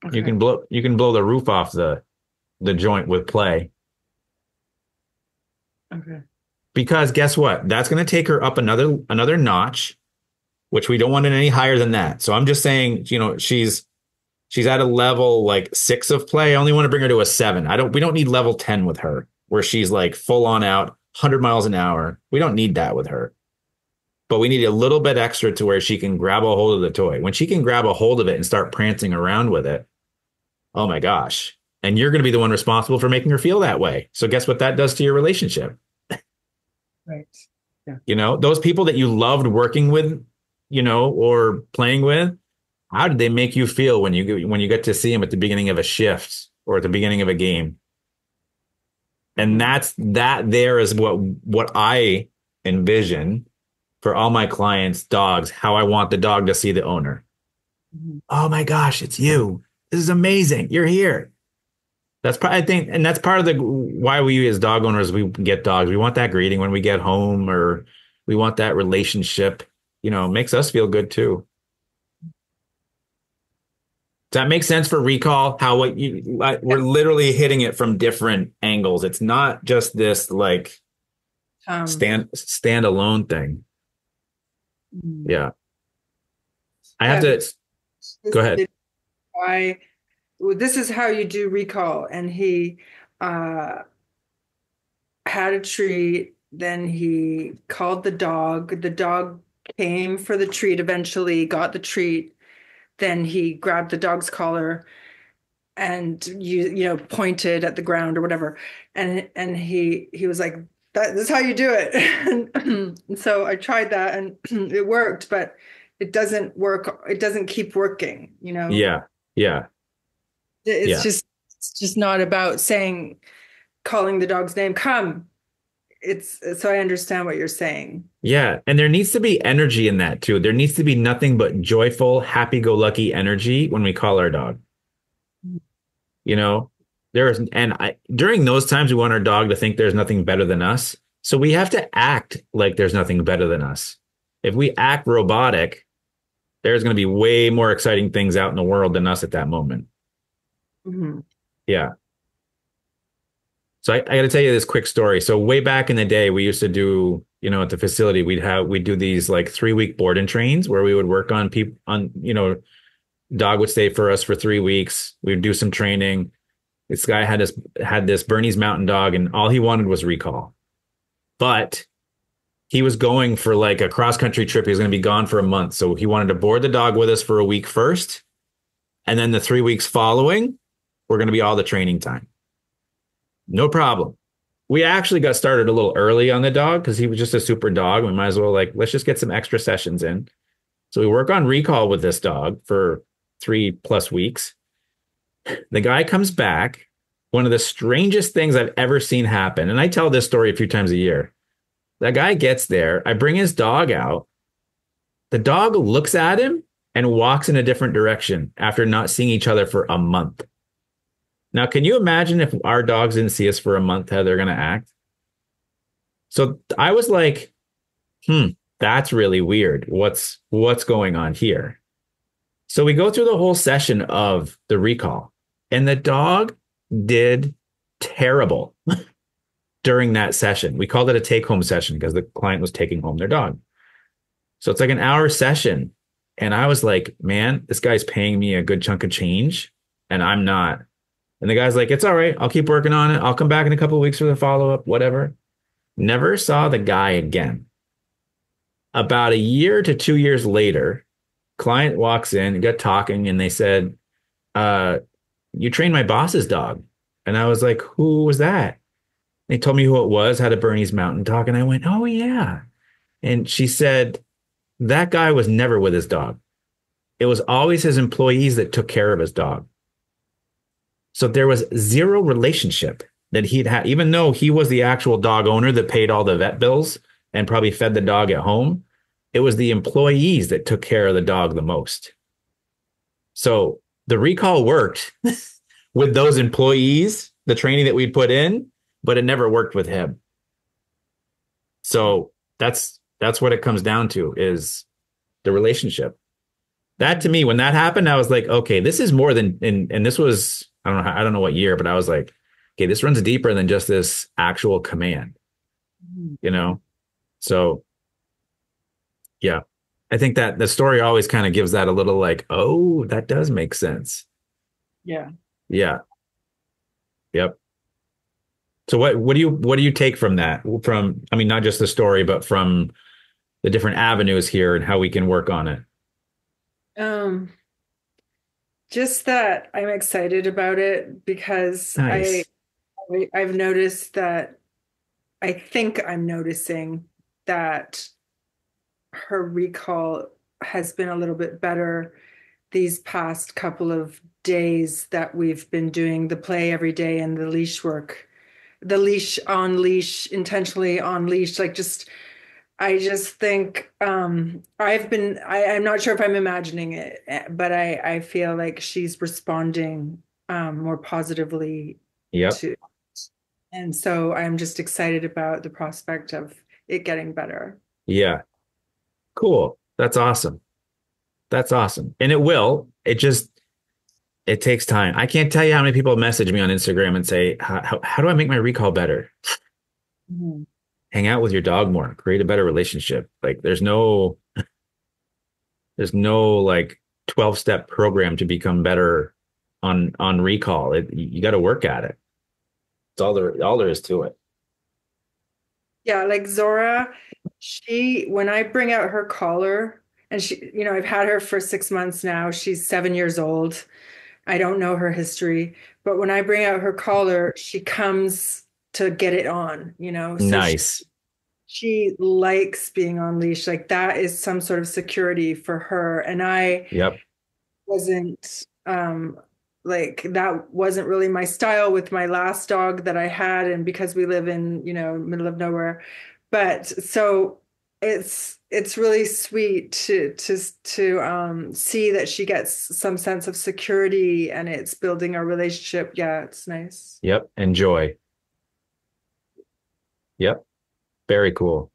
Okay. You can blow the roof off the joint with play. Okay. Because guess what? That's going to take her up another notch, which we don't want it any higher than that. So I'm just saying, she's at a level like 6 of play. I only want to bring her to a 7. We don't need level 10 with her, where she's like full on out 100 miles an hour. We don't need that with her. But we need a little bit extra to where she can grab a hold of the toy. When she can grab a hold of it and start prancing around with it, oh my gosh. And you're going to be the one responsible for making her feel that way. So guess what that does to your relationship? Right. Yeah. Those people that you loved working with, or playing with, how did they make you feel when you get to see them at the beginning of a shift or at the beginning of a game? And that there is what I envision for all my clients' dogs, how I want the dog to see the owner. Mm-hmm. Oh my gosh, it's you. This is amazing. You're here. That's I think, and that's part of why we as dog owners, we get dogs. We want that greeting when we get home, or we want that relationship. Makes us feel good too. Does that make sense for recall? We're literally hitting it from different angles. It's not just this like standalone thing. Yeah. I have to go ahead. This is how you do recall. And he had a treat. Then he called the dog. The dog came for the treat, eventually got the treat. Then he grabbed the dog's collar and pointed at the ground or whatever. And he was like, this is how you do it. And so I tried that and it worked, but it doesn't work. It doesn't keep working, Yeah. Yeah. It's just not about calling the dog's name, come. So I understand what you're saying. Yeah. And there needs to be energy in that too. There needs to be nothing but joyful, happy-go-lucky energy when we call our dog. During those times, we want our dog to think there's nothing better than us. So we have to act like there's nothing better than us. If we act robotic, there's going to be way more exciting things out in the world than us at that moment. Mm-hmm. Yeah. So I got to tell you this quick story. So way back in the day, we used to do, at the facility, we'd do these like 3-week board and trains where we would work on people on, dog would stay for us for 3 weeks. We'd do some training. This guy had this Bernese Mountain Dog, and all he wanted was recall. But he was going for like a cross country trip. He was going to be gone for a month. So he wanted to board the dog with us for a week first. And then the 3 weeks following, we're going to be all the training time. No problem. We actually got started a little early on the dog because he was just a super dog. We might as well let's just get some extra sessions in. So we work on recall with this dog for 3+ weeks. The guy comes back. One of the strangest things I've ever seen happen. And I tell this story a few times a year. That guy gets there. I bring his dog out. The dog looks at him and walks in a different direction after not seeing each other for a month. Now, can you imagine if our dogs didn't see us for a month, how they're going to act? So I was like, that's really weird. What's going on here? So we go through the whole session of the recall, and the dog did terrible during that session. We called it a take-home session because the client was taking home their dog. So it's like an hour session. And I was like, man, this guy's paying me a good chunk of change, and I'm not. And the guy's like, it's all right. I'll keep working on it. I'll come back in a couple of weeks for the follow-up, whatever. Never saw the guy again. About a year to 2 years later, client walks in, got talking, and they said, you trained my boss's dog. And I was like, who was that? They told me who it was, had a Bernese Mountain Dog. And I went, oh, yeah. And she said, that guy was never with his dog. It was always his employees that took care of his dog. So there was zero relationship that he'd had, even though he was the actual dog owner that paid all the vet bills and probably fed the dog at home. It was the employees that took care of the dog the most. So the recall worked with those employees, the training that we'd put in, but it never worked with him. So that's what it comes down to, is the relationship. That, to me, when that happened, I was like, okay, this is more than, and this was, I don't know what year, but I was like, okay, this runs deeper than just this actual command, So yeah, I think that the story always kind of gives that a little like, oh, that does make sense. Yeah. Yeah. Yep. So what do you take from that? From, not just the story, but from the different avenues here and how we can work on it? Just that I'm excited about it because Nice. I've noticed that I think I'm noticing that her recall has been a little bit better these past couple of days that we've been doing the play every day and the leash work, the leash on leash, intentionally on leash, I just think I'm not sure if I'm imagining it, but I feel like she's responding more positively Yep. to, and so I'm just excited about the prospect of it getting better. Yeah. Cool. That's awesome. That's awesome. And it will. It takes time. I can't tell you how many people message me on Instagram and say, how do I make my recall better? Mm-hmm. Hang out with your dog more, create a better relationship. Like there's no like 12-step program to become better on recall. You got to work at it. It's all there is to it. Yeah, like Zora, when I bring out her collar, and I've had her for 6 months now. She's 7 years old. I don't know her history, but when I bring out her collar, she comes to get it on, So Nice. she likes being on leash. Like that is some sort of security for her. And I Yep. wasn't, like that wasn't really my style with my last dog that I had. And because we live in, middle of nowhere, but so it's really sweet to see that she gets some sense of security and it's building a relationship. Yeah, it's nice. Yep. Enjoy. Yep. Very cool.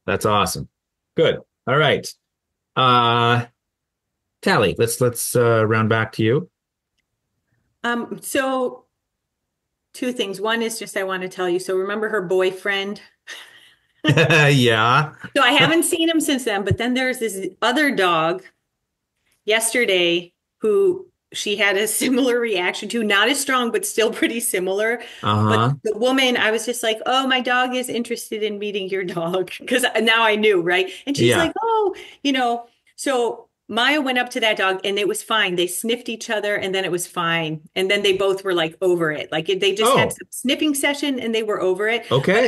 That's awesome. Good. All right. Tali, let's round back to you. So two things. One is just I want to tell you. So remember her boyfriend? Yeah. So I haven't seen him since then, but then there's this other dog yesterday who she had a similar reaction to, not as strong, but still pretty similar. But Uh-huh. the woman, I was just like, oh, my dog is interested in meeting your dog. Because now I knew, right? And she's Yeah. like, oh, so Maya went up to that dog and it was fine. They sniffed each other and then it was fine. And then they both were like over it. Like they just had Oh, some sniffing session and they were over it. But okay.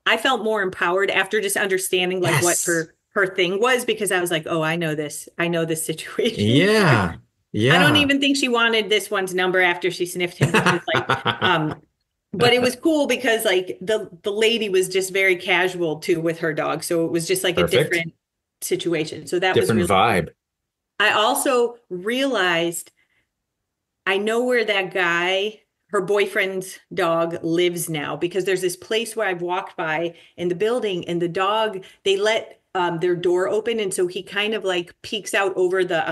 I felt more empowered after just understanding like what Yes. her thing was, because I was like, oh, I know this. I know this situation. Yeah. I don't Yeah. even think she wanted this one's number after she sniffed him, because but it was cool because like the lady was just very casual too with her dog. So it was just like a Perfect. different situation. So that was Different really, vibe. I also realized I know where that guy, her boyfriend's dog lives now, because there's this place where I've walked by in the building and the dog, they let their door open. And so he kind of like peeks out over the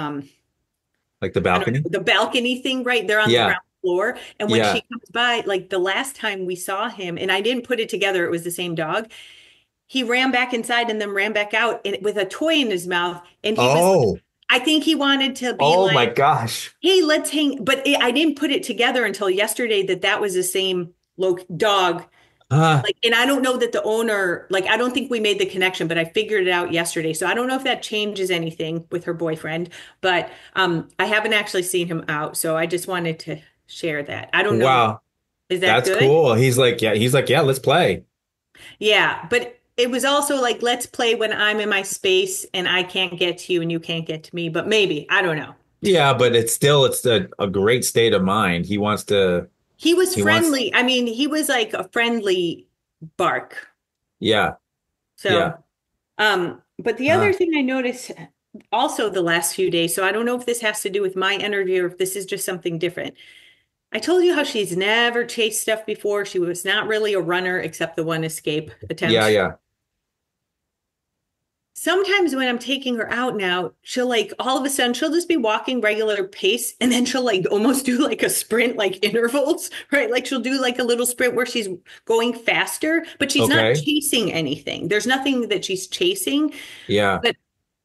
Like the I don't balcony. know, the balcony thing, right? They're on the Yeah. ground floor. And when Yeah. she comes by, like the last time we saw him, and I didn't put it together, it was the same dog. He ran back inside and then ran back out and with a toy in his mouth. And he was, Oh. I think he wanted to be Oh my like, gosh. hey, let's hang. But I didn't put it together until yesterday that that was the same dog. Uh, Like, and I don't know that the owner, like, I don't think we made the connection, but I figured it out yesterday. So I don't know if that changes anything with her boyfriend, but I haven't actually seen him out. So I just wanted to share that. I don't know. wow. Is that That's good? cool. He's like, yeah, let's play. Yeah. But it was also like, let's play when I'm in my space and I can't get to you and you can't get to me, but maybe, I don't know. Yeah, but it's a great state of mind. He was He wants, friendly. I mean, he was like a friendly bark. yeah, yeah. So, but the other Uh, thing I noticed also the last few days, so I don't know if this has to do with my interview or if this is just something different. I told you how she's never chased stuff before. She was not really a runner except the one escape yeah, attempt. yeah. Sometimes when I'm taking her out now, she'll like all of a sudden she'll just be walking regular pace and then she'll like almost do like a sprint, like intervals, right? Like she'll do like a little sprint where she's going faster, but she's not Okay. chasing anything. There's nothing that she's chasing. Yeah. But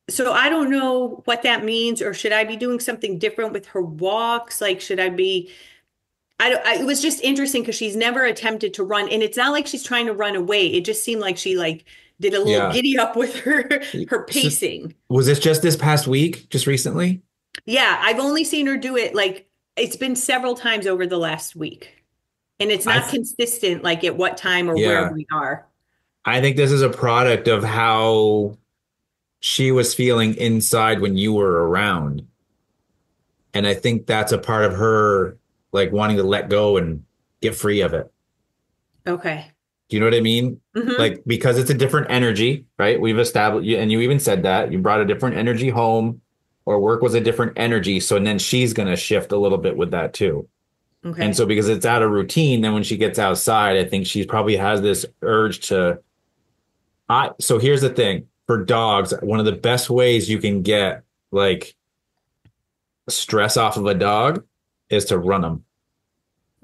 so I don't know what that means, or should I be doing something different with her walks? Like, should I be? It was just interesting because she's never attempted to run, and it's not like she's trying to run away. It just seemed like she like did a little Yeah. giddy up with her So, pacing. was this just this past week, just recently? Yeah, I've only seen her do it like it's been several times over the last week, and it's I not th consistent, like at what time or where yeah. we are. I think this is a product of how she was feeling inside when you were around. And I think that's a part of her like wanting to let go and get free of it. Okay. Do you know what I mean? Hmm. Like, because it's a different energy, right? We've established, and you even said that you brought a different energy home, or work was a different energy. So and then she's going to shift a little bit with that too. And Okay. so because it's out of routine, then when she gets outside, I think she probably has this urge to, so here's the thing for dogs, one of the best ways you can get like stress off of a dog is to run them.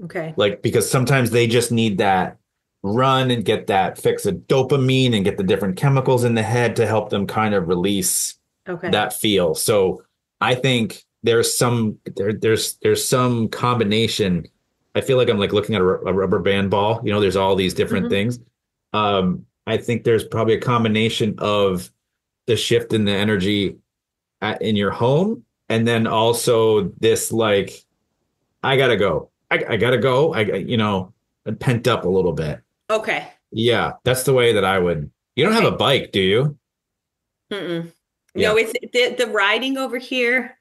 Okay. Like, because sometimes they just need that run and get that fix of dopamine and get the different chemicals in the head to help them kind of release Okay. that feel. So I think there's some combination. I feel like I'm like looking at a rubber band ball. You know, there's all these different Hmm. things. I think there's probably a combination of the shift in the energy in your home, and then also this like I gotta go. I gotta go. Pent up a little bit. Okay. Yeah, that's the way that I would. You don't have a Okay. bike, do you? Mm-mm. No, Yeah, it's the riding over here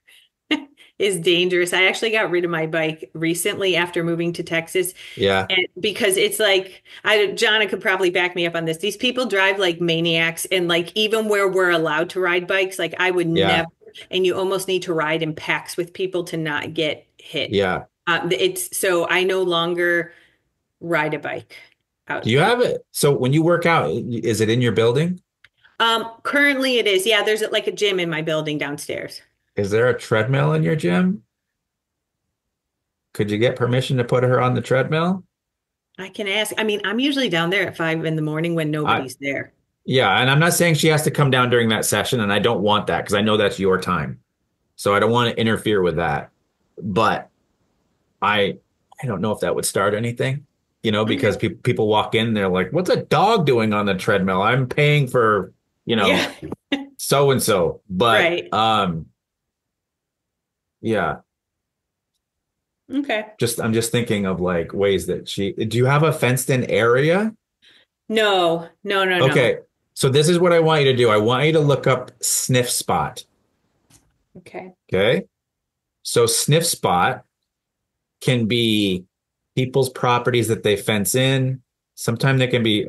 is dangerous. I actually got rid of my bike recently after moving to Texas, yeah, and because it's like Jana could probably back me up on this. These people drive like maniacs, and like even where we're allowed to ride bikes, like I would yeah, never. And you almost need to ride in packs with people to not get hit. yeah. It's so I no longer ride a bike Do you outside. have it? So when you work out, is it in your building? Currently it is. Yeah, there's like a gym in my building downstairs. Is there a treadmill in your gym? Could you get permission to put her on the treadmill? I can ask. I mean, I'm usually down there at 5 in the morning when I nobody's there. Yeah, and I'm not saying she has to come down during that session, and I don't want that because I know that's your time. So I don't want to interfere with that. But I I don't know if that would start anything, because Okay. people walk in, they're like, "What's a dog doing on the treadmill? I'm paying for, Yeah. so and so." But Right. yeah, Okay. I'm just thinking of like ways that do you have a fenced in area? No, no, no, no. Okay. So this is what I want you to do. I want you to look up Sniff Spot. Okay. Okay. So Sniff Spot can be people's properties that they fence in. Sometimes it can be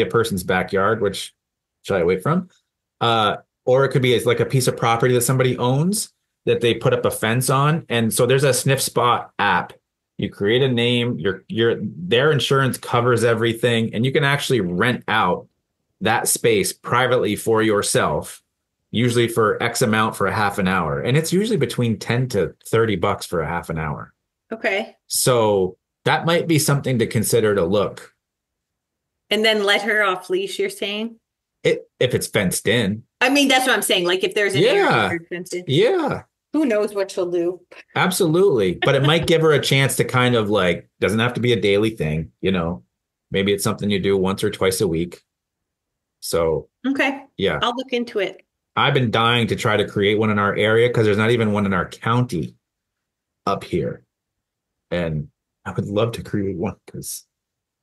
a person's backyard, which shy away from. Or it could be like a piece of property that somebody owns that they put up a fence on. And so there's a Sniff Spot app. You create a name, their insurance covers everything, and you can actually rent out that space privately for yourself, usually for X amount for a half an hour. And it's usually between 10 to $30 for a half an hour. Okay. So that might be something to consider to look. And then let her off leash, you're saying? If it's fenced in. I mean, that's what I'm saying. Like if there's an area Yeah. where it's fenced in, Yeah. who knows what she'll do? Absolutely. But it might give her a chance to kind of like, doesn't have to be a daily thing, Maybe it's something you do once or twice a week. So, Okay. yeah. I'll look into it. I've been dying to try to create one in our area because there's not even one in our county up here. And I would love to create one because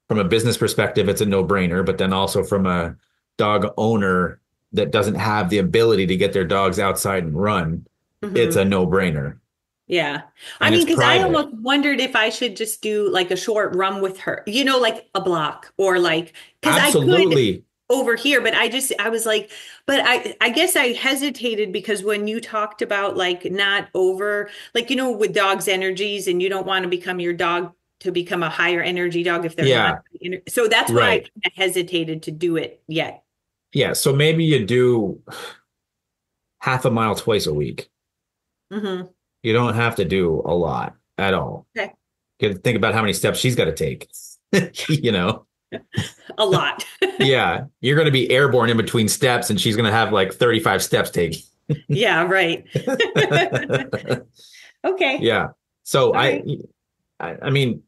from a business perspective, it's a no-brainer. But then also from a dog owner that doesn't have the ability to get their dogs outside and run, it's a no-brainer. Yeah. I And mean, it's because I private. almost wondered if I should just do like a short run with her, like a block or like, because I could Absolutely. over here, but I was like, but I guess I hesitated because when you talked about like not over, like, with dogs' energies and you don't want to become your dog to become a higher energy dog if they're not. Yeah. So that's why I Right. kind of hesitated to do it yet. Yeah. So maybe you do half a mile twice a week. Hmm. You don't have to do a lot at all. Okay. You got to think about how many steps she's got to take. A lot. Yeah. You're going to be airborne in between steps, and she's going to have like 35 steps taken. Yeah, right. Okay. Yeah. So All right. I mean,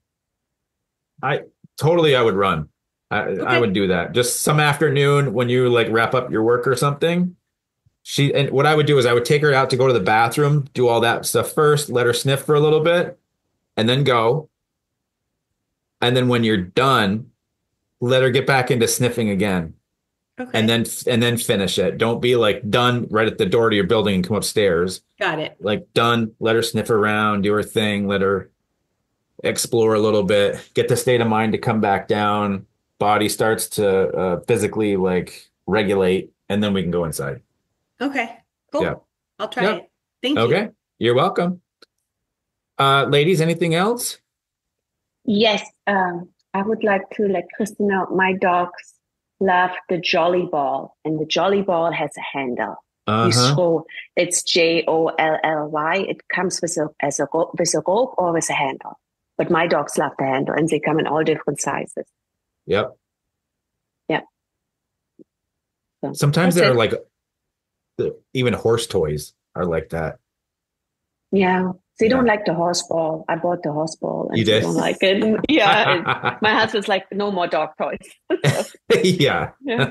I would run. I Okay. would do that. Just some afternoon when you like wrap up your work or something. And what I would do is I would take her out to go to the bathroom, do all that stuff first, let her sniff for a little bit, and then go. And then when you're done, let her get back into sniffing again, and Okay. then finish it. Don't be like done right at the door to your building and come upstairs. Got it. Like done, let her sniff around, do her thing, let her explore a little bit, get the state of mind to come back down. Body starts to physically like regulate, and then we can go inside. Okay. Cool. Yeah. I'll try Yep. it. Thank you. Okay. You're welcome. Ladies, anything else? Yes, I would like to let Kristen know my dogs love the Jolly Ball, and the Jolly Ball has a handle. You Uh-huh. throw it's Jolly. It comes with with a rope or with a handle. But my dogs love the handle, and they come in all different sizes. Yep. Yeah. So Sometimes that's there are it. like even horse toys are like that. Yeah. They don't Yeah. like the horse ball. I bought the horse ball You and they did? don't like it. Yeah. My husband's like, no more dog toys. So, Yeah. yeah.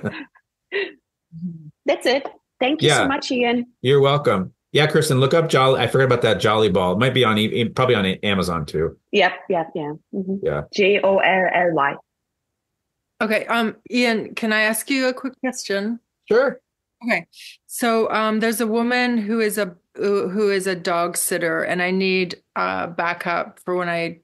That's it. Thank you so Yeah. much, Ian. You're welcome. Yeah, Kristen, look up Jolly. I forgot about that Jolly Ball. It might be on probably on Amazon too. Yep, yep, yeah. Mm-hmm. Yeah. Jolly. Okay, Ian, can I ask you a quick question? Sure. Okay. So there's a woman who is a dog sitter, and I need backup for when I,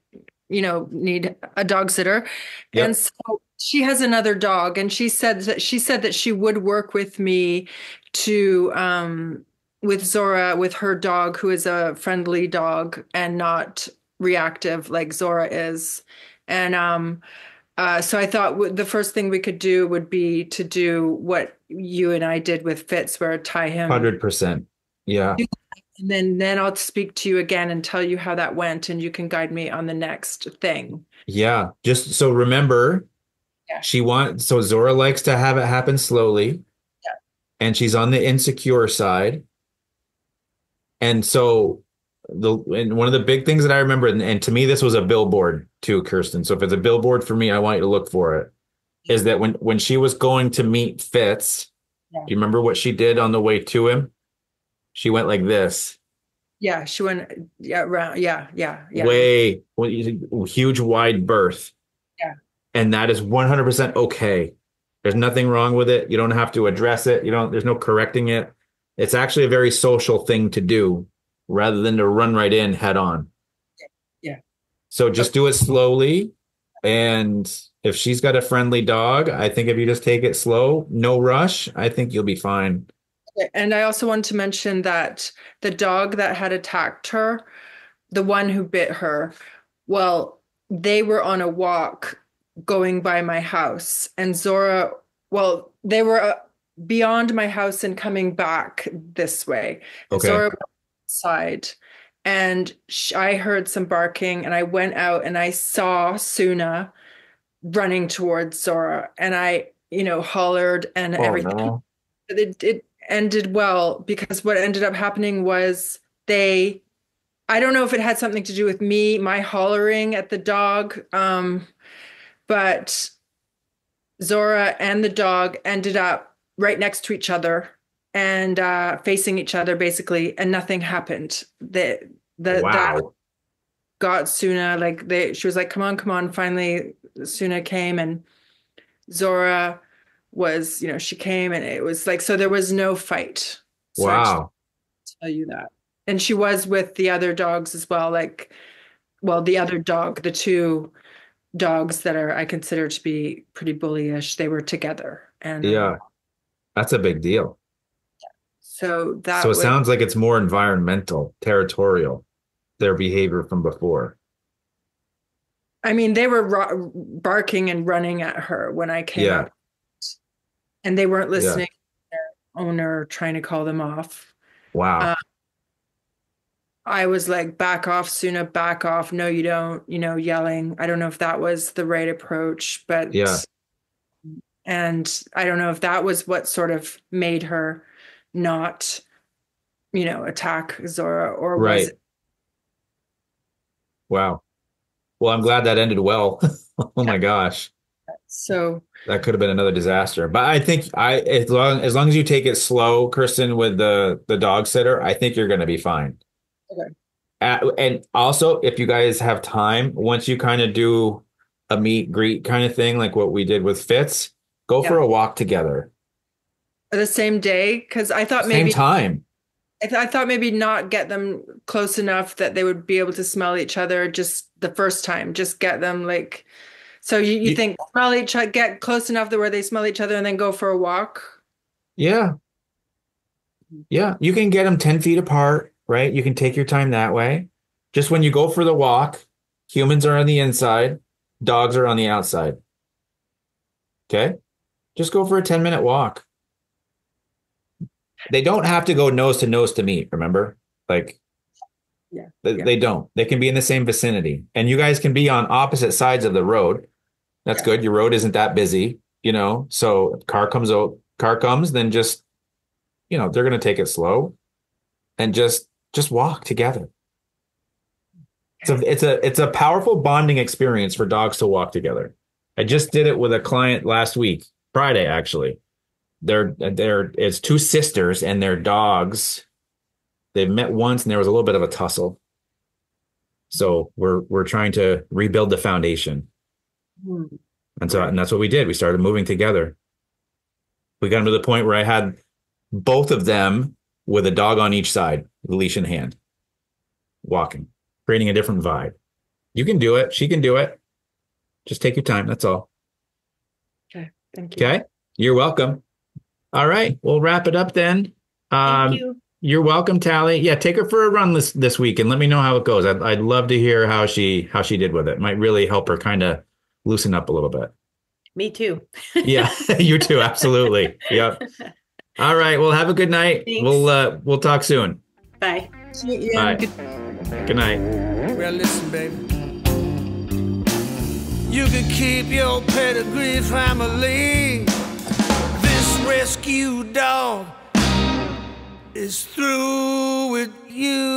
need a dog sitter. And Yep. so she has another dog, and she said that she would work with me to with Zora, with her dog, who is a friendly dog and not reactive like Zora is. And so I thought the first thing we could do would be to do what you and I did with Fitz, where tie him 100%. Yeah. And then I'll speak to you again and tell you how that went, and you can guide me on the next thing. Yeah. Just so remember, Yeah. so Zora likes to have it happen slowly, Yeah. and she's on the insecure side. And so and one of the big things that I remember, and to me, this was a billboard too, Kirsten. So if it's a billboard for me, I want you to look for it. Is that when she was going to meet Fitz, Yeah. do you remember what she did on the way to him? She went like this. Yeah, she went around. Yeah. Way huge wide berth. Yeah. And that is 100% okay. There's nothing wrong with it. You don't have to address it. There's no correcting it. It's actually a very social thing to do rather than to run right in head on. Yeah. So just do it slowly. And if she's got a friendly dog, I think if you just take it slow, no rush, I think you'll be fine. And I also want to mention that the dog that had attacked her, the one who bit her, well, they were on a walk going by my house. And Zora, well, they were beyond my house and coming back this way. Okay. Zora was outside, and I heard some barking, and I went out and I saw Suna running towards Zora, and I, hollered and everything. No. It ended well, because what ended up happening was I don't know if it had something to do with my hollering at the dog, but Zora and the dog ended up right next to each other and facing each other basically, and nothing happened. Wow. That got Suna, she was like, come on. Finally, Suna came, and Zora was, she came, and it was like, so there was no fight. So wow. I just tell you that. And she was with the other dogs as well. The other dog, the two dogs that I consider to be pretty bullyish, they were together. And yeah, that's a big deal. So it sounds like it's more environmental, territorial, their behavior from before. I mean, they were barking and running at her when I came up, and they weren't listening to their owner trying to call them off. Wow. I was like, back off, Suna, back off. No, you don't, yelling. I don't know if that was the right approach, but and I don't know if that was what sort of made her not, attack Zora, or was it? Wow. Well, I'm glad that ended well. Oh my gosh. So that could have been another disaster. But I think as long as you take it slow, Kirsten, with the dog sitter, I think you're going to be fine. Okay. And also, if you guys have time, once you kind of do a meet greet kind of thing, like what we did with Fitz, go for a walk together. The same day, because I thought same time. I thought maybe not get them close enough that they would be able to smell each other just the first time. Just get them so you think smell each other, get close enough where they smell each other, and then go for a walk. Yeah. Yeah. You can get them 10 feet apart, right? You can take your time that way. Just when you go for the walk, humans are on the inside, dogs are on the outside. Okay. Just go for a 10-minute walk. They don't have to go nose to meet, remember? They don't. They can be in the same vicinity. And you guys can be on opposite sides of the road. That's good. Your road isn't that busy, so if car comes, then just, they're going to take it slow and just walk together. So it's a powerful bonding experience for dogs to walk together. I just did it with a client last week, Friday, actually. It's two sisters and their dogs. They've met once and there was a little bit of a tussle. So we're trying to rebuild the foundation. And that's what we did. We started moving together. We got to the point where I had both of them with a dog on each side, with a leash in hand, walking, creating a different vibe. You can do it. She can do it. Just take your time. That's all. Okay. Thank you. Okay. You're welcome. All right. We'll wrap it up then. Thank you. You're welcome, Tali. Yeah, take her for a run this week and let me know how it goes. I'd love to hear how she did with it. Might really help her kind of loosen up a little bit. Me too. Yeah, you too. Absolutely. Yep. All right. Well, have a good night. Thanks. We'll talk soon. Bye. Yeah, Bye. Good night. Well, listen, baby. You can keep your pedigree family. This rescue dog is through with you.